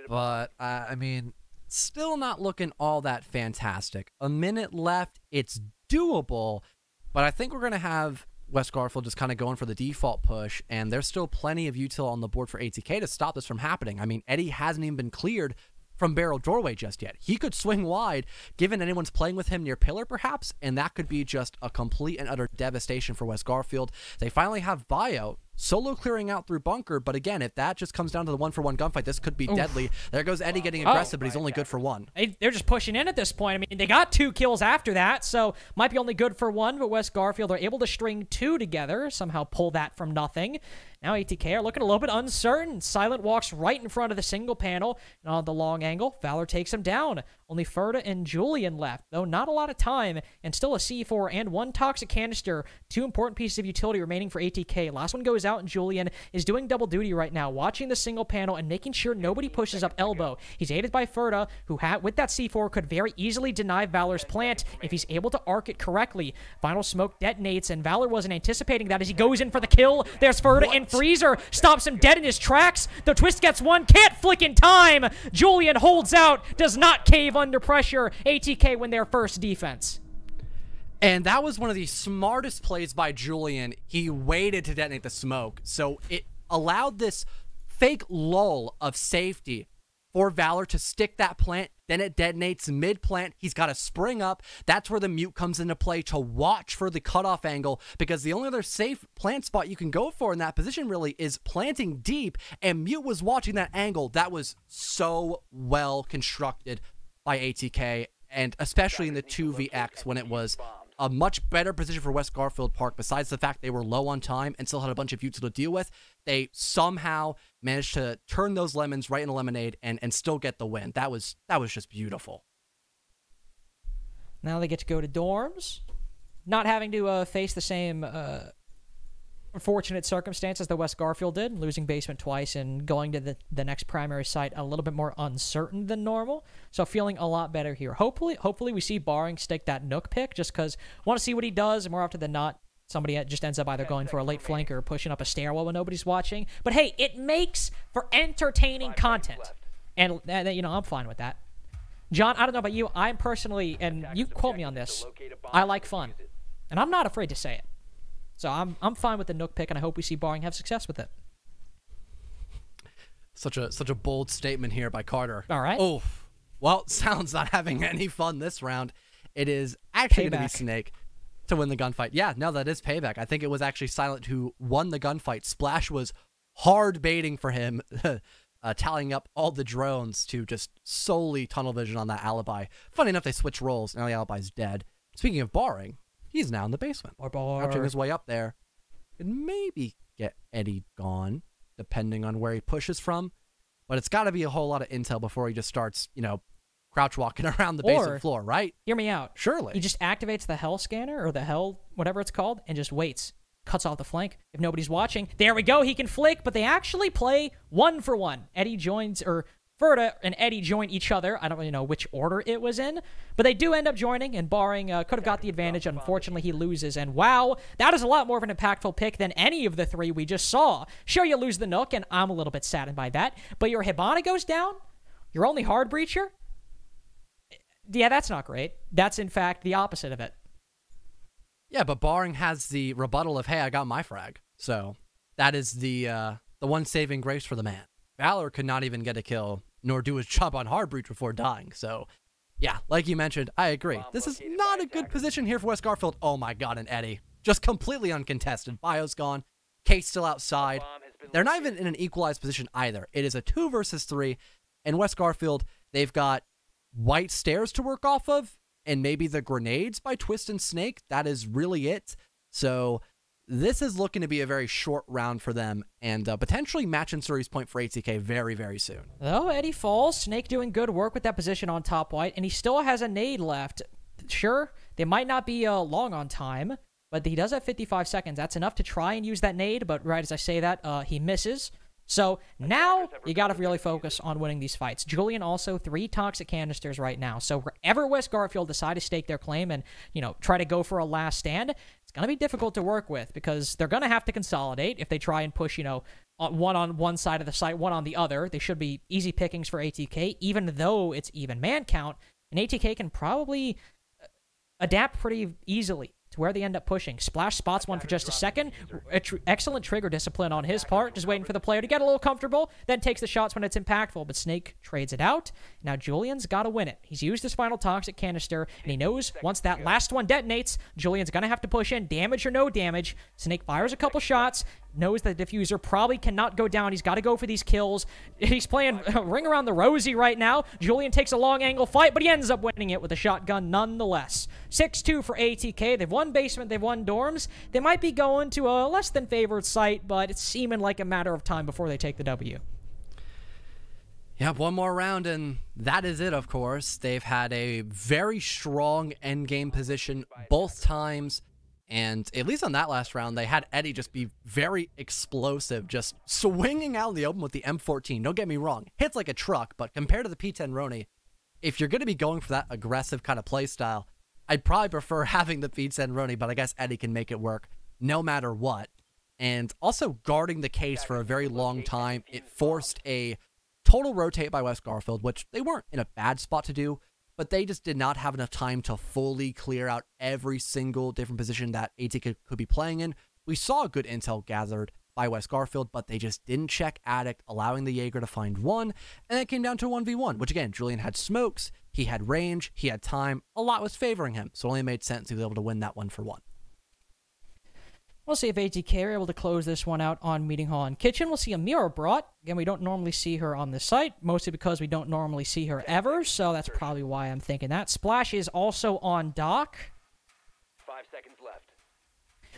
But, I mean, still not looking all that fantastic. A minute left, it's doable, but I think we're going to have West Garfield just kind of going for the default push, and there's still plenty of util on the board for ATK to stop this from happening. I mean, Eddie hasn't even been cleared from barrel doorway just yet. He could swing wide, given anyone's playing with him near pillar, perhaps, and that could be just a complete and utter devastation for West Garfield. They finally have Bio solo clearing out through bunker, but again, if that just comes down to the 1-for-1 gunfight, this could be deadly. There goes Eddie getting aggressive, but he's only good for 1. They're just pushing in at this point. I mean, they got 2 kills after that, so might be only good for 1, but West Garfield are able to string 2 together, somehow pull that from nothing. Now ATK are looking a little bit uncertain. Silent walks right in front of the single panel, and on the long angle, Valor takes him down. Only Ferda and Julian left, though not a lot of time, and still a C4 and 1 toxic canister. 2 important pieces of utility remaining for ATK. Last one goes out, and Julian is doing double duty right now, watching the single panel and making sure nobody pushes up elbow. He's aided by Ferda, who with that C4 could very easily deny Valor's plant if he's able to arc it correctly. Final smoke detonates, and Valor wasn't anticipating that as he goes in for the kill. There's Ferda, and Freezer stops him dead in his tracks. The Twist gets 1, can't flick in time. Julian holds out, does not cave under pressure. ATK win their first defense. And that was one of the smartest plays by Julian. He waited to detonate the smoke, so it allowed this fake lull of safety for Valor to stick that plant. Then it detonates mid-plant. He's got to spring up. That's where the mute comes into play to watch for the cutoff angle, because the only other safe plant spot you can go for in that position really is planting deep, and mute was watching that angle. That was so well constructed by ATK, and especially in the 2vx when it was a much better position for West Garfield Park. Besides the fact they were low on time and still had a bunch of util to deal with, they somehow managed to turn those lemons right into lemonade and still get the win. That was just beautiful. Now they get to go to dorms, not having to face the same unfortunate circumstances that West Garfield did, losing basement twice and going to the next primary site a little bit more uncertain than normal. So feeling a lot better here. Hopefully we see Barring stick that Nook pick, just because I want to see what he does, and more often than not, somebody just ends up either going for a late flank or pushing up a stairwell when nobody's watching. But hey, it makes for entertaining content. And, you know, I'm fine with that. John, I don't know about you. I'm personally, and you quote me on this, I like fun. And I'm not afraid to say it. So I'm fine with the Nook pick, and I hope we see Barring have success with it. Such a bold statement here by Carter. All right. Oh, well, Sound's not having any fun this round. It is actually going to be Snake to win the gunfight. Yeah, no, that is payback. I think it was actually Silent who won the gunfight. Splash was hard baiting for him, tallying up all the drones to just solely tunnel vision on that alibi. Funny enough, they switched roles, and now the alibi's dead. Speaking of Barring, he's now in the basement. Crouching his way up there. And maybe get Eddie gone, depending on where he pushes from. But it's got to be a whole lot of intel before he just starts, you know, crouch walking around the basement floor, right? Hear me out. Surely. He just activates the Hell scanner, or the Hell, whatever it's called, and just waits. Cuts off the flank. If nobody's watching, there we go. He can flick, but they actually play 1-for-1. Eddie joins, or Ferda and Eddie join each other. I don't really know which order it was in, but they do end up joining, and Barring could have got the advantage. Unfortunately, he loses, and wow, that is a lot more of an impactful pick than any of the 3 we just saw. Sure, you lose the Nook, and I'm a little bit saddened by that, but your Hibana goes down? Your only hard breacher? Yeah, that's not great. That's, in fact, the opposite of it. Yeah, but Barring has the rebuttal of, hey, I got my frag. So that is the one saving grace for the man. Valor could not even get a kill, nor do his job on hard breach before dying. So, yeah, like you mentioned, I agree. This is not a good position here for West Garfield. Oh my god, and Eddie. Just completely uncontested. Bio's gone. Kate's still outside. They're not even in an equalized position either. It is a 2 versus 3. And West Garfield, they've got white stairs to work off of, and maybe the grenades by Twist and Snake. That is really it. So this is looking to be a very short round for them and potentially match and series point for ATK very, very soon. Though Eddie falls, Snake doing good work with that position on top white, and he still has a nade left. Sure, they might not be long on time, but he does have 55 seconds. That's enough to try and use that nade, but right as I say that, he misses. So now you got to really focus on winning these fights. Julian also 3 toxic canisters right now. So wherever West Garfield decide to stake their claim and, you know, try to go for a last stand, it's going to be difficult to work with because they're going to have to consolidate if they try and push, you know, one on one side of the site, one on the other. They should be easy pickings for ATK, even though it's even man count. And ATK can probably adapt pretty easily to where they end up pushing. Splash spots one for just a second. Excellent trigger discipline on his part, just waiting for the player to get a little comfortable, then takes the shots when it's impactful, but Snake trades it out. Now Julian's got to win it. He's used his final toxic canister, and he knows once that last one detonates, Julian's going to have to push in, damage or no damage. Snake fires a couple shots, knows that the diffuser probably cannot go down. He's got to go for these kills. He's playing Ring Around the Rosie right now. Julian takes a long angle fight, but he ends up winning it with a shotgun nonetheless. 6-2 for ATK. They've won basement, they've won dorms. They might be going to a less than favored site, but it's seeming like a matter of time before they take the W. Yeah, one more round, and that is it, of course. They've had a very strong endgame position both times. And at least on that last round, they had Eddie just be very explosive, just swinging out in the open with the M14. Don't get me wrong, hits like a truck, but compared to the P10 Roni, if you're going to be going for that aggressive kind of play style, I'd probably prefer having the P10 Roni, but I guess Eddie can make it work no matter what. And also guarding the case for a very long time, it forced a total rotate by West Garfield, which they weren't in a bad spot to do, but they just did not have enough time to fully clear out every single different position that ATK could be playing in. We saw good intel gathered by West Garfield, but they just didn't check Addict, allowing the Jaeger to find one, and it came down to 1v1, which again, Julian had smokes, he had range, he had time, a lot was favoring him, so it only made sense he was able to win that 1-for-1. We'll see if ATK are able to close this one out on Meeting Hall and Kitchen. We'll see a mirror brought. Again, we don't normally see her on this site, mostly because we don't normally see her ever, so that's probably why I'm thinking that. Splash is also on dock. 5 seconds left.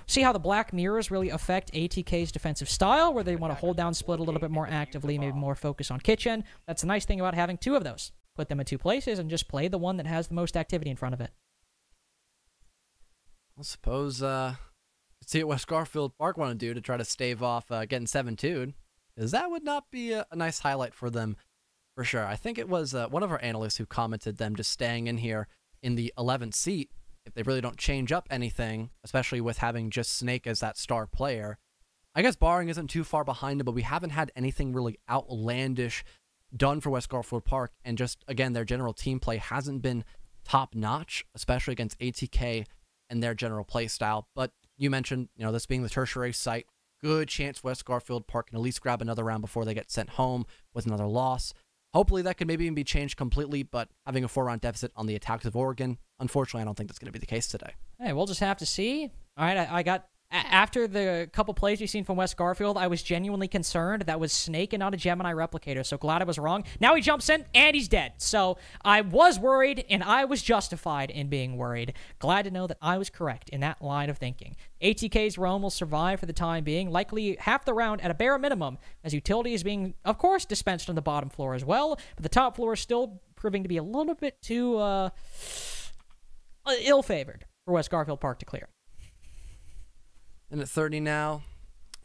See how the black mirrors really affect ATK's defensive style, where they want to hold down split a little bit more actively, maybe more focus on Kitchen. That's the nice thing about having 2 of those. Put them in 2 places and just play the one that has the most activity in front of it. I suppose, see what West Garfield Park want to do to try to stave off getting 7-2'd, because that would not be a nice highlight for them for sure. I think it was one of our analysts who commented them just staying in here in the 11th seat if they really don't change up anything, especially with having just Snake as that star player. I guess Barring isn't too far behind him, but we haven't had anything really outlandish done for West Garfield Park, and just, again, their general team play hasn't been top-notch, especially against ATK and their general play style. But you mentioned, you know, this being the tertiary site, good chance West Garfield Park can at least grab another round before they get sent home with another loss. Hopefully that could maybe even be changed completely, but having a 4-round deficit on the attacks of Oregon, unfortunately, I don't think that's going to be the case today. Hey, we'll just have to see. All right, I got... After the couple plays we've seen from West Garfield, I was genuinely concerned that was Snake and not a Gemini replicator, so glad I was wrong. Now he jumps in, and he's dead. So I was worried, and I was justified in being worried. Glad to know that I was correct in that line of thinking. ATK's roam will survive for the time being, likely half the round at a bare minimum, as utility is being, of course, dispensed on the bottom floor as well, but the top floor is still proving to be a little bit too ill-favored for West Garfield Park to clear. And at 30 now,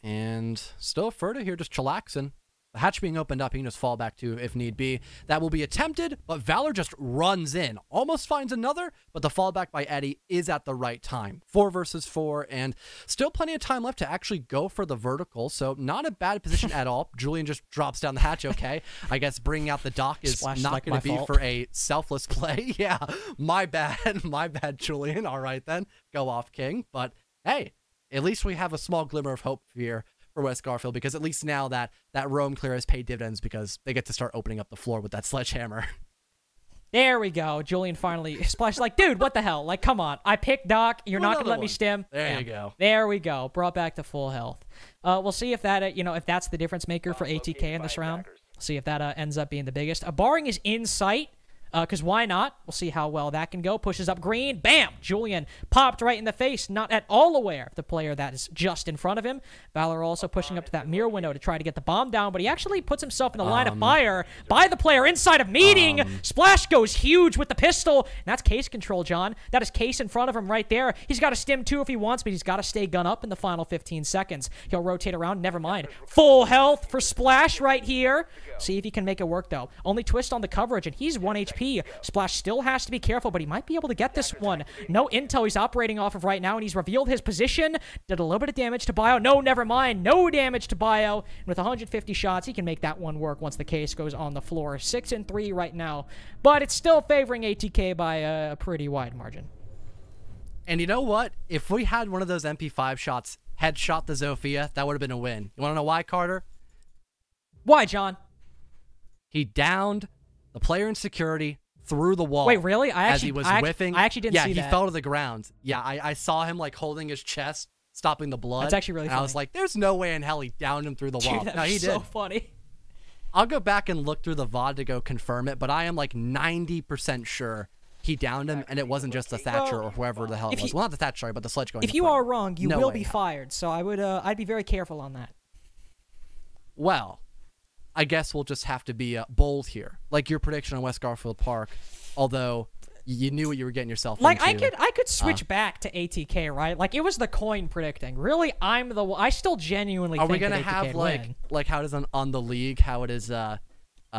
and still Furta here just chillaxing. The hatch being opened up, he can just fall back to if need be. That will be attempted, but Valor just runs in. Almost finds another, but the fallback by Eddie is at the right time. 4 versus 4, and still plenty of time left to actually go for the vertical, so not a bad position at all. Julian just drops down the hatch, okay. I guess bringing out the dock is Splash not like going to be fault. for a selfless play. Yeah, my bad, Julian. All right then, go off, King. But hey, at least we have a small glimmer of hope here for West Garfield, because at least now that roam clear has paid dividends, because they get to start opening up the floor with that sledgehammer. There we go. Julian finally splashed like, dude, what the hell? Like, come on. I picked Doc. You're not going to let me stim. There you go. There we go. Brought back to full health. We'll see if that, if that's the difference maker for ATK in this round. See if that ends up being the biggest. Barring is in sight. Because why not? We'll see how well that can go. Pushes up green. Bam! Julian popped right in the face, not at all aware of the player that is just in front of him. Valor also pushing up to that mirror window to try to get the bomb down, but he actually puts himself in the line of fire by the player inside of meeting. Splash goes huge with the pistol, and that's case control, John. That is case in front of him right there. He's got to stim too if he wants, but he's got to stay gun up in the final 15 seconds. He'll rotate around. Never mind. Full health for Splash right here. See if he can make it work, though. Only twist on the coverage, and he's 1 HP. Splash still has to be careful, but he might be able to get this one. No intel he's operating off of right now, and he's revealed his position. Did a little bit of damage to Bio. No, never mind. No damage to Bio. And with 150 shots, he can make that one work once the case goes on the floor. 6-3 right now, but it's still favoring ATK by a pretty wide margin. And you know what? If we had one of those MP5 shots headshot the Zofia, that would have been a win. You want to know why, Carter? Why, John? He downed the player in security through the wall. Wait, really? As he was whiffing. I actually didn't see that. Yeah, he fell to the ground. Yeah, I saw him like holding his chest, stopping the blood. That's actually really funny. I was like, there's no way in hell he downed him through the wall. Dude, No, he did. so funny. I'll go back and look through the VOD to go confirm it, but I am like 90% sure he downed him, and it wasn't just the Thatcher or whoever the hell it was. Well, not the Thatcher, sorry, but the sledge going If in you front. are wrong, you No will way be in hell. fired, so I'd be very careful on that. Well, I guess we'll just have to be bold here, like your prediction on West Garfield Park. Although you knew what you were getting yourself Like into. I could switch back to ATK, right? Like it was the coin predicting. Really, I still genuinely Are think we gonna that ATK have would win. like how it is on the league? How it is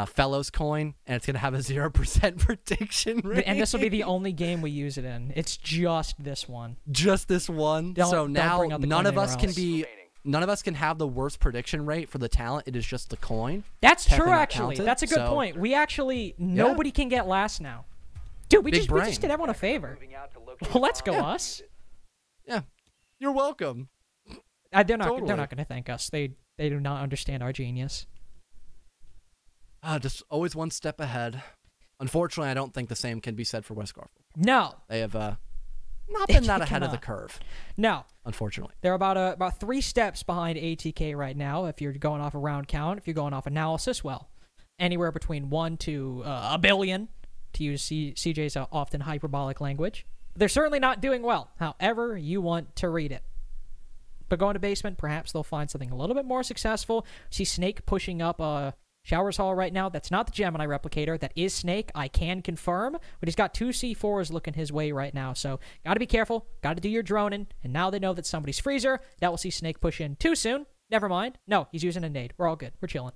Fellows coin, and it's gonna have a 0% prediction rate. And this will be the only game we use it in. It's just this one. Just this one. Don't now bring up the none coin of us anywhere can else. be. None of us can have the worst prediction rate for the talent. It is just the coin. That's Technically true, not actually. counted, That's a good so- point. We actually nobody can get last now. Dude, we Big just brain. did everyone a favor. Moving out to locate Well, let's go bomb. us. Yeah, you're welcome. They're not Totally. going to thank us. They do not understand our genius. Just always one step ahead. Unfortunately, I don't think the same can be said for West Garfield. No. They have not been that They ahead of the cannot. curve, No. unfortunately. They're about 3 steps behind ATK right now. If you're going off a round count, if you're going off analysis, well, anywhere between 1 to a billion, to use CJ's often hyperbolic language. They're certainly not doing well, however you want to read it. But going to basement, perhaps they'll find something a little bit more successful. See Snake pushing up Showers Hall right now. That's not the Gemini replicator. That is Snake. I can confirm. But he's got 2 C4s looking his way right now. So got to be careful. Got to do your droning. And now they know that somebody's freezer. That will see Snake push in too soon. Never mind. No, he's using a nade. We're all good. We're chilling.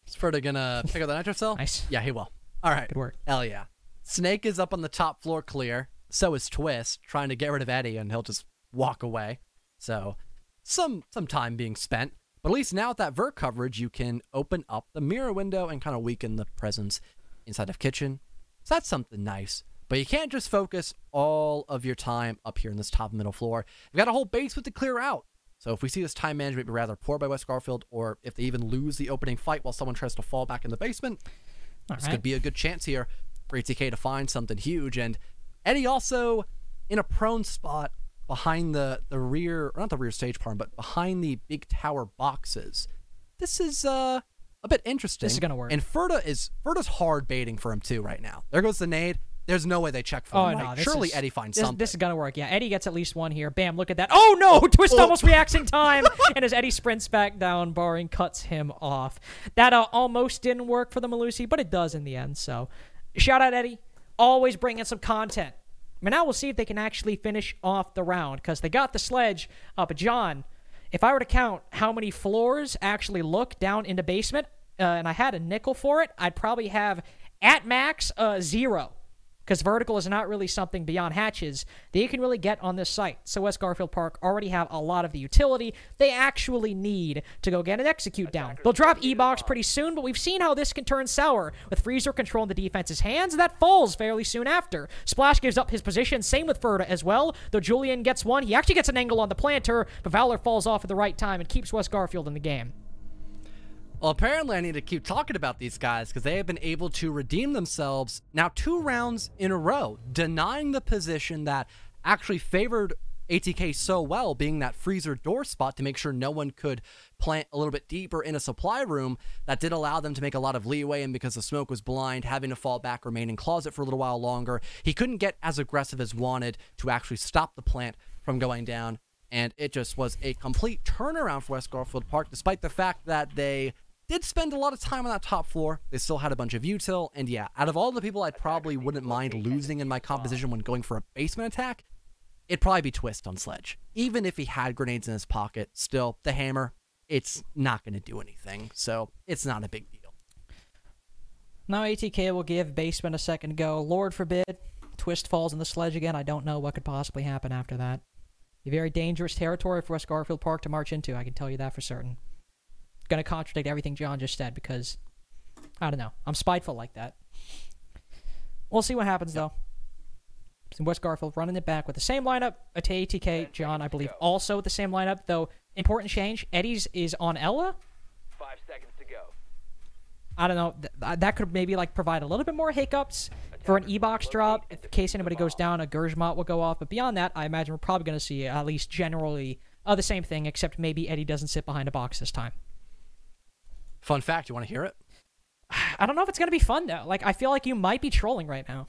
Is Ferda gonna pick up the nitro cell? Nice. Yeah, he will. All right. Good work. Hell yeah. Snake is up on the top floor clear. So is Twist, trying to get rid of Eddie, and he'll just walk away. So some time being spent. But at least now with that vert coverage, you can open up the mirror window and kind of weaken the presence inside of kitchen. So that's something nice. But you can't just focus all of your time up here in this top middle floor. You've got a whole basement to clear out. So if we see this time management be rather poor by West Garfield, or if they even lose the opening fight while someone tries to fall back in the basement, this could be a good chance here for ATK to find something huge. And Eddie also in a prone spot behind the rear, or not the rear stage part, but behind the big tower boxes. This is a bit interesting. This is gonna work. And Ferda's hard baiting for him too right now. There goes the nade. There's no way they check for him. no, Right? this Surely is- Eddie finds This something. is going to work. Yeah, Eddie gets at least one here. Bam, look at that. Oh, no! Twist almost reacts in time. And as Eddie sprints back down, Barring cuts him off. That almost didn't work for the Malusi, but it does in the end. So, shout out, Eddie. Always bringing some content. But now we'll see if they can actually finish off the round, because they got the sledge up. But John, if I were to count how many floors actually look down into basement, and I had a nickel for it, I'd probably have, at max, 0. Because vertical is not really something beyond hatches that you can really get on this site. So West Garfield Park already have a lot of the utility they actually need to go get an execute down. They'll drop E-Box pretty soon, but we've seen how this can turn sour. With Freezer controlling the defense's hands, that falls fairly soon after. Splash gives up his position, same with Ferda as well. Though Julian gets one, he actually gets an angle on the planter, but Valor falls off at the right time and keeps West Garfield in the game. Well, apparently I need to keep talking about these guys because they have been able to redeem themselves now 2 rounds in a row, denying the position that actually favored ATK so well, being that freezer door spot to make sure no one could plant a little bit deeper in a supply room. That did allow them to make a lot of leeway, and because the smoke was blind, having to fall back, remain in closet for a little while longer, he couldn't get as aggressive as wanted to actually stop the plant from going down. And it just was a complete turnaround for West Garfield Park, despite the fact that they did spend a lot of time on that top floor. They still had a bunch of util, and yeah, out of all the people I probably wouldn't mind losing in my composition when going for a basement attack, it'd probably be Twist on Sledge. Even if he had grenades in his pocket, still, the hammer, it's not going to do anything, so it's not a big deal. Now ATK will give basement a second go. Lord forbid, Twist falls in the Sledge again. I don't know what could possibly happen after that. A very dangerous territory for West Garfield Park to march into, I can tell you that for certain. Going to contradict everything John just said because, I don't know, I'm spiteful like that. We'll see what happens, though. West Garfield running it back with the same lineup. To ATK, John, I believe, also with the same lineup, though important change. Eddie's is on Ella. 5 seconds to go. I don't know. That could maybe like provide a little bit more hiccups for an E-box drop. In case anybody goes down, a Gershmot will go off. But beyond that, I imagine we're probably going to see at least generally the same thing, except maybe Eddie doesn't sit behind a box this time. Fun fact, you want to hear it? I don't know if it's going to be fun, though. Like, I feel like you might be trolling right now.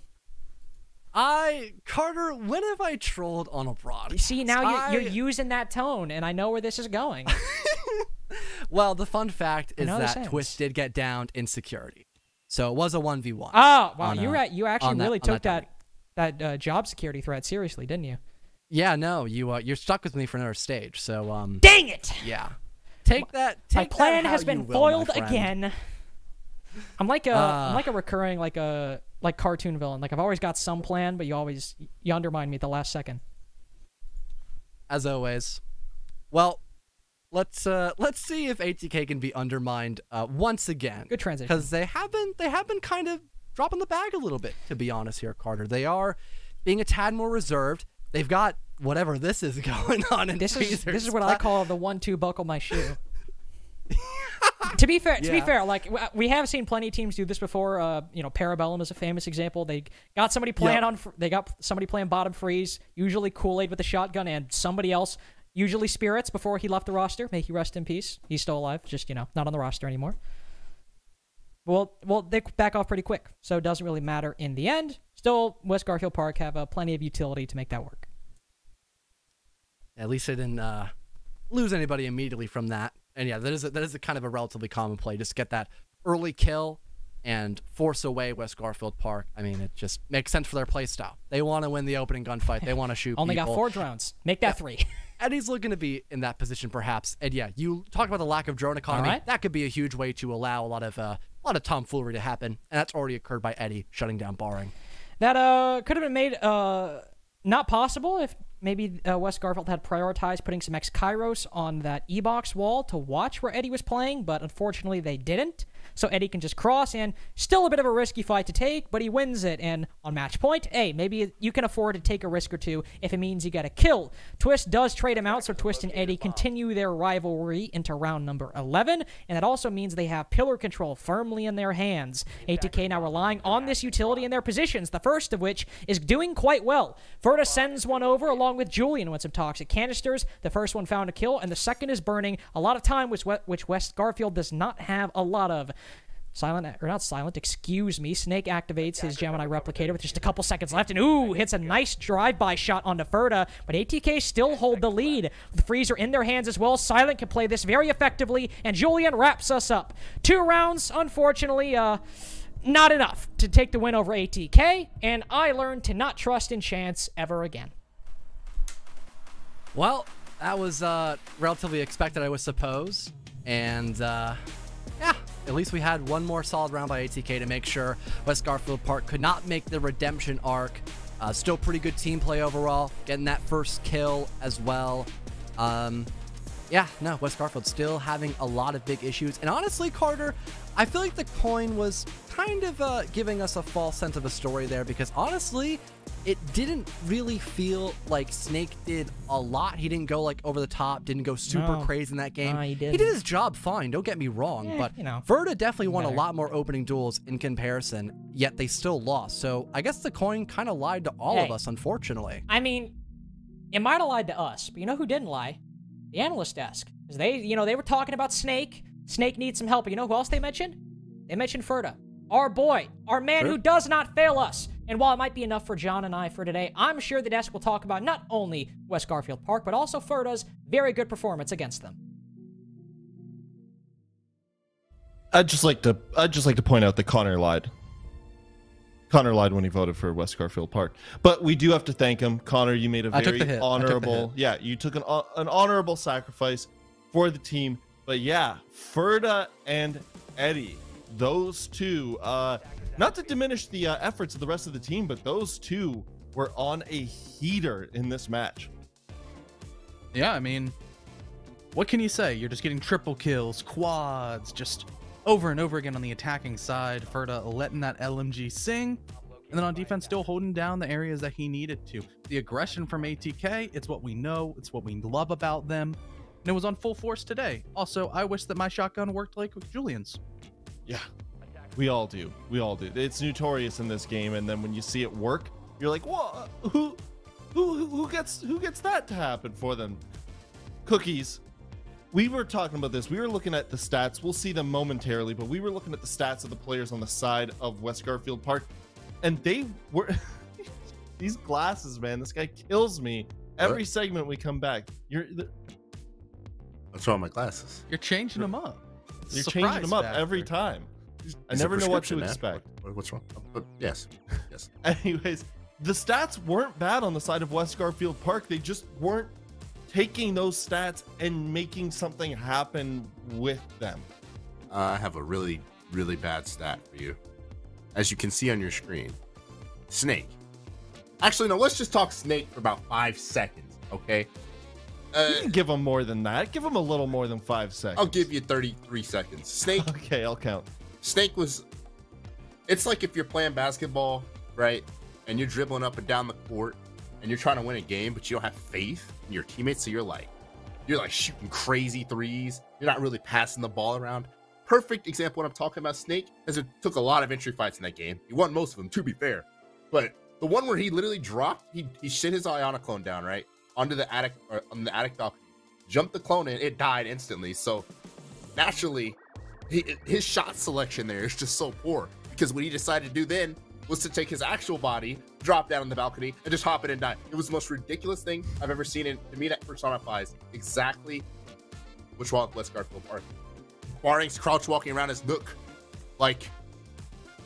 Carter, when have I trolled on a broadcast? See, now you're using that tone, and I know where this is going. Well, the fun fact is that Twist did get downed in security. So it was a 1v1. Oh, wow. You actually really took that job security threat seriously, didn't you? Yeah, no, you're stuck with me for another stage. So dang it! Yeah. Take that. My plan has been foiled again. I'm like a recurring like cartoon villain. Like I've always got some plan, but you undermine me at the last second. As always. Well, let's see if ATK can be undermined once again. Good transition. Because they have been kind of dropping the bag a little bit, to be honest here, Carter. They are being a tad more reserved. They've got whatever this is going on in this is what I call the 1-2 buckle my shoe. To be fair, like we have seen plenty of teams do this before. Parabellum is a famous example. They got somebody playing bottom freeze, usually Kool-Aid with a shotgun, and somebody else, usually Spirits, before he left the roster. May he rest in peace. He's still alive, just not on the roster anymore. Well, they back off pretty quick, so it doesn't really matter in the end. Still, West Garfield Park have plenty of utility to make that work. At least they didn't lose anybody immediately from that. And yeah, that is a kind of a relatively common play. Just get that early kill and force away West Garfield Park. I mean, it just makes sense for their play style. They want to win the opening gunfight. They want to shoot Only people. got 4 drones. Make that 3. Eddie's looking to be in that position, perhaps. And yeah, you talk about the lack of drone economy. Right. That could be a huge way to allow a lot of tomfoolery to happen, and that's already occurred by Eddie shutting down barring. That could have been made not possible if maybe West Garfield had prioritized putting some X-Kairos on that E-box wall to watch where Eddie was playing, but unfortunately they didn't. So Eddie can just cross, and still a bit of a risky fight to take, but he wins it. And on match point, hey, maybe you can afford to take a risk or two if it means you get a kill. Twist does trade him out, so Twist and Eddie continue their rivalry into round number 11, and that also means they have pillar control firmly in their hands. ATK now relying on this utility in their positions, the first of which is doing quite well. Verta sends one over along with Julian with some toxic canisters. The first one found a kill, and the second is burning. A lot of time, which West Garfield does not have a lot of. Excuse me. Snake activates his Gemini replicator with just a couple seconds left, and ooh, hits a nice drive-by shot onto Verta, but ATK still hold the lead. With the freezer in their hands as well, Silent can play this very effectively, and Julian wraps us up. 2 rounds, unfortunately, not enough to take the win over ATK, and I learned to not trust in chance ever again. Well, that was relatively expected, I would suppose, and yeah, at least we had one more solid round by ATK to make sure West Garfield Park could not make the redemption arc. Still pretty good team play overall, getting that first kill as well. Yeah, no, West Garfield still having a lot of big issues. And honestly, Carter, I feel like the coin was kind of giving us a false sense of a story there, because honestly, it didn't really feel like Snake did a lot. He didn't go like over the top, didn't go super crazy in that game. He did his job fine, don't get me wrong, but Verta definitely won a lot more opening duels in comparison, yet they still lost. So I guess the coin kind of lied to all of us, unfortunately. I mean, It might have lied to us, but you know who didn't lie? The analyst desk. Because they were talking about Snake. Snake needs some help. But you know who else they mentioned? They mentioned Ferda. Our boy. Our man who does not fail us. And while it might be enough for John and I for today, I'm sure the desk will talk about not only West Garfield Park, but also Ferda's very good performance against them. I'd just like to point out that Connor lied. Connor lied when he voted for West Garfield Park. But we do have to thank him. Connor, you made a very honorable... Yeah, you took an honorable sacrifice for the team. But yeah, Ferda and Eddie, those two, not to diminish the efforts of the rest of the team, but those two were on a heater in this match. Yeah, I mean, what can you say? You're just getting triple kills, quads, just over and over again on the attacking side. Ferda letting that LMG sing, and then on defense still holding down the areas that he needed to. The aggression from ATK, it's what we know, it's what we love about them, and it was on full force today. Also, I wish that my shotgun worked like with Julian's. Yeah, we all do. We all do. It's notorious in this game, and then when you see it work, you're like, "Whoa, who gets that to happen for them?" Cookies. We were talking about this. We were looking at the stats. We'll see them momentarily, but we were looking at the stats of the players on the side of West Garfield Park, and they were these glasses, man. This guy kills me every segment we come back. What's wrong with my glasses? You're changing them up. You're changing them up every time. I never know what to expect. What's wrong? But yes. Anyways, the stats weren't bad on the side of West Garfield Park. They just weren't taking those stats and making something happen with them. I have a really, really bad stat for you. As you can see on your screen, Snake. Actually, no, let's just talk Snake for about 5 seconds, okay? You can give him more than that. Give him a little more than 5 seconds. I'll give you 33 seconds. Snake. Okay, I'll count. Snake was... It's like if you're playing basketball, right? And you're dribbling up and down the court, and you're trying to win a game, but you don't have faith in your teammates, so you're like shooting crazy threes. You're not really passing the ball around. Perfect example when I'm talking about Snake, as it took a lot of entry fights in that game. He won most of them, to be fair. But the one where he literally dropped, he shit his Iona clone down, right? Onto the attic, or on the attic balcony. Jumped the clone in, it died instantly. So naturally, his shot selection there is just so poor. Because what he decided to do then was to take his actual body, drop down on the balcony, and just hop in and die. It was the most ridiculous thing I've ever seen, and to me that personifies exactly what's wrong with West Garfield Park. Barring's crouch walking around his nook. Like,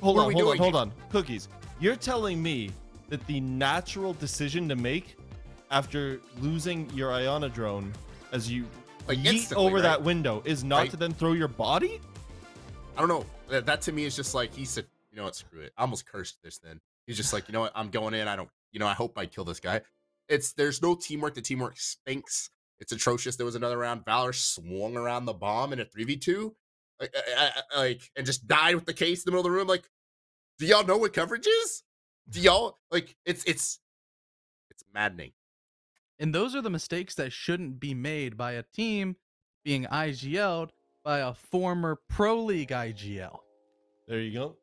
hold on. Cookies, you're telling me that the natural decision to make after losing your Iona drone as you yeet over that window is not to then throw your body? I don't know. That to me is just like, he said, you know what, screw it. I almost cursed this then. He's just like, you know what, I'm going in. I hope I kill this guy. There's no teamwork. The teamwork stinks. It's atrocious. There was another round. Valor swung around the bomb in a 3v2, and just died with the case in the middle of the room. Like, do y'all know what coverage is? Do y'all, like, it's maddening. And those are the mistakes that shouldn't be made by a team being IGL'd by a former Pro League IGL. There you go.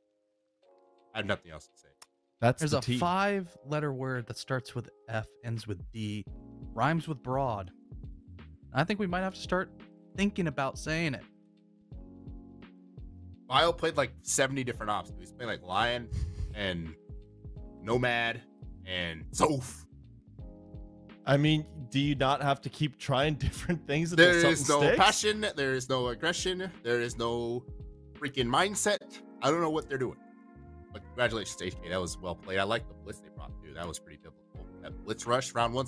I have nothing else to say. There's a 5-letter word that starts with F, ends with D, rhymes with broad. I think we might have to start thinking about saying it. Bio played like 70 different ops. He's playing like Lion and Nomad and Zoph. I mean, do you not have to keep trying different things until there is no sticks? Passion, there is no aggression, there is no freaking mindset. I don't know what they're doing. But congratulations, HK. That was well played. I like the blitz they brought too. That was pretty biblical. That blitz rush round 1.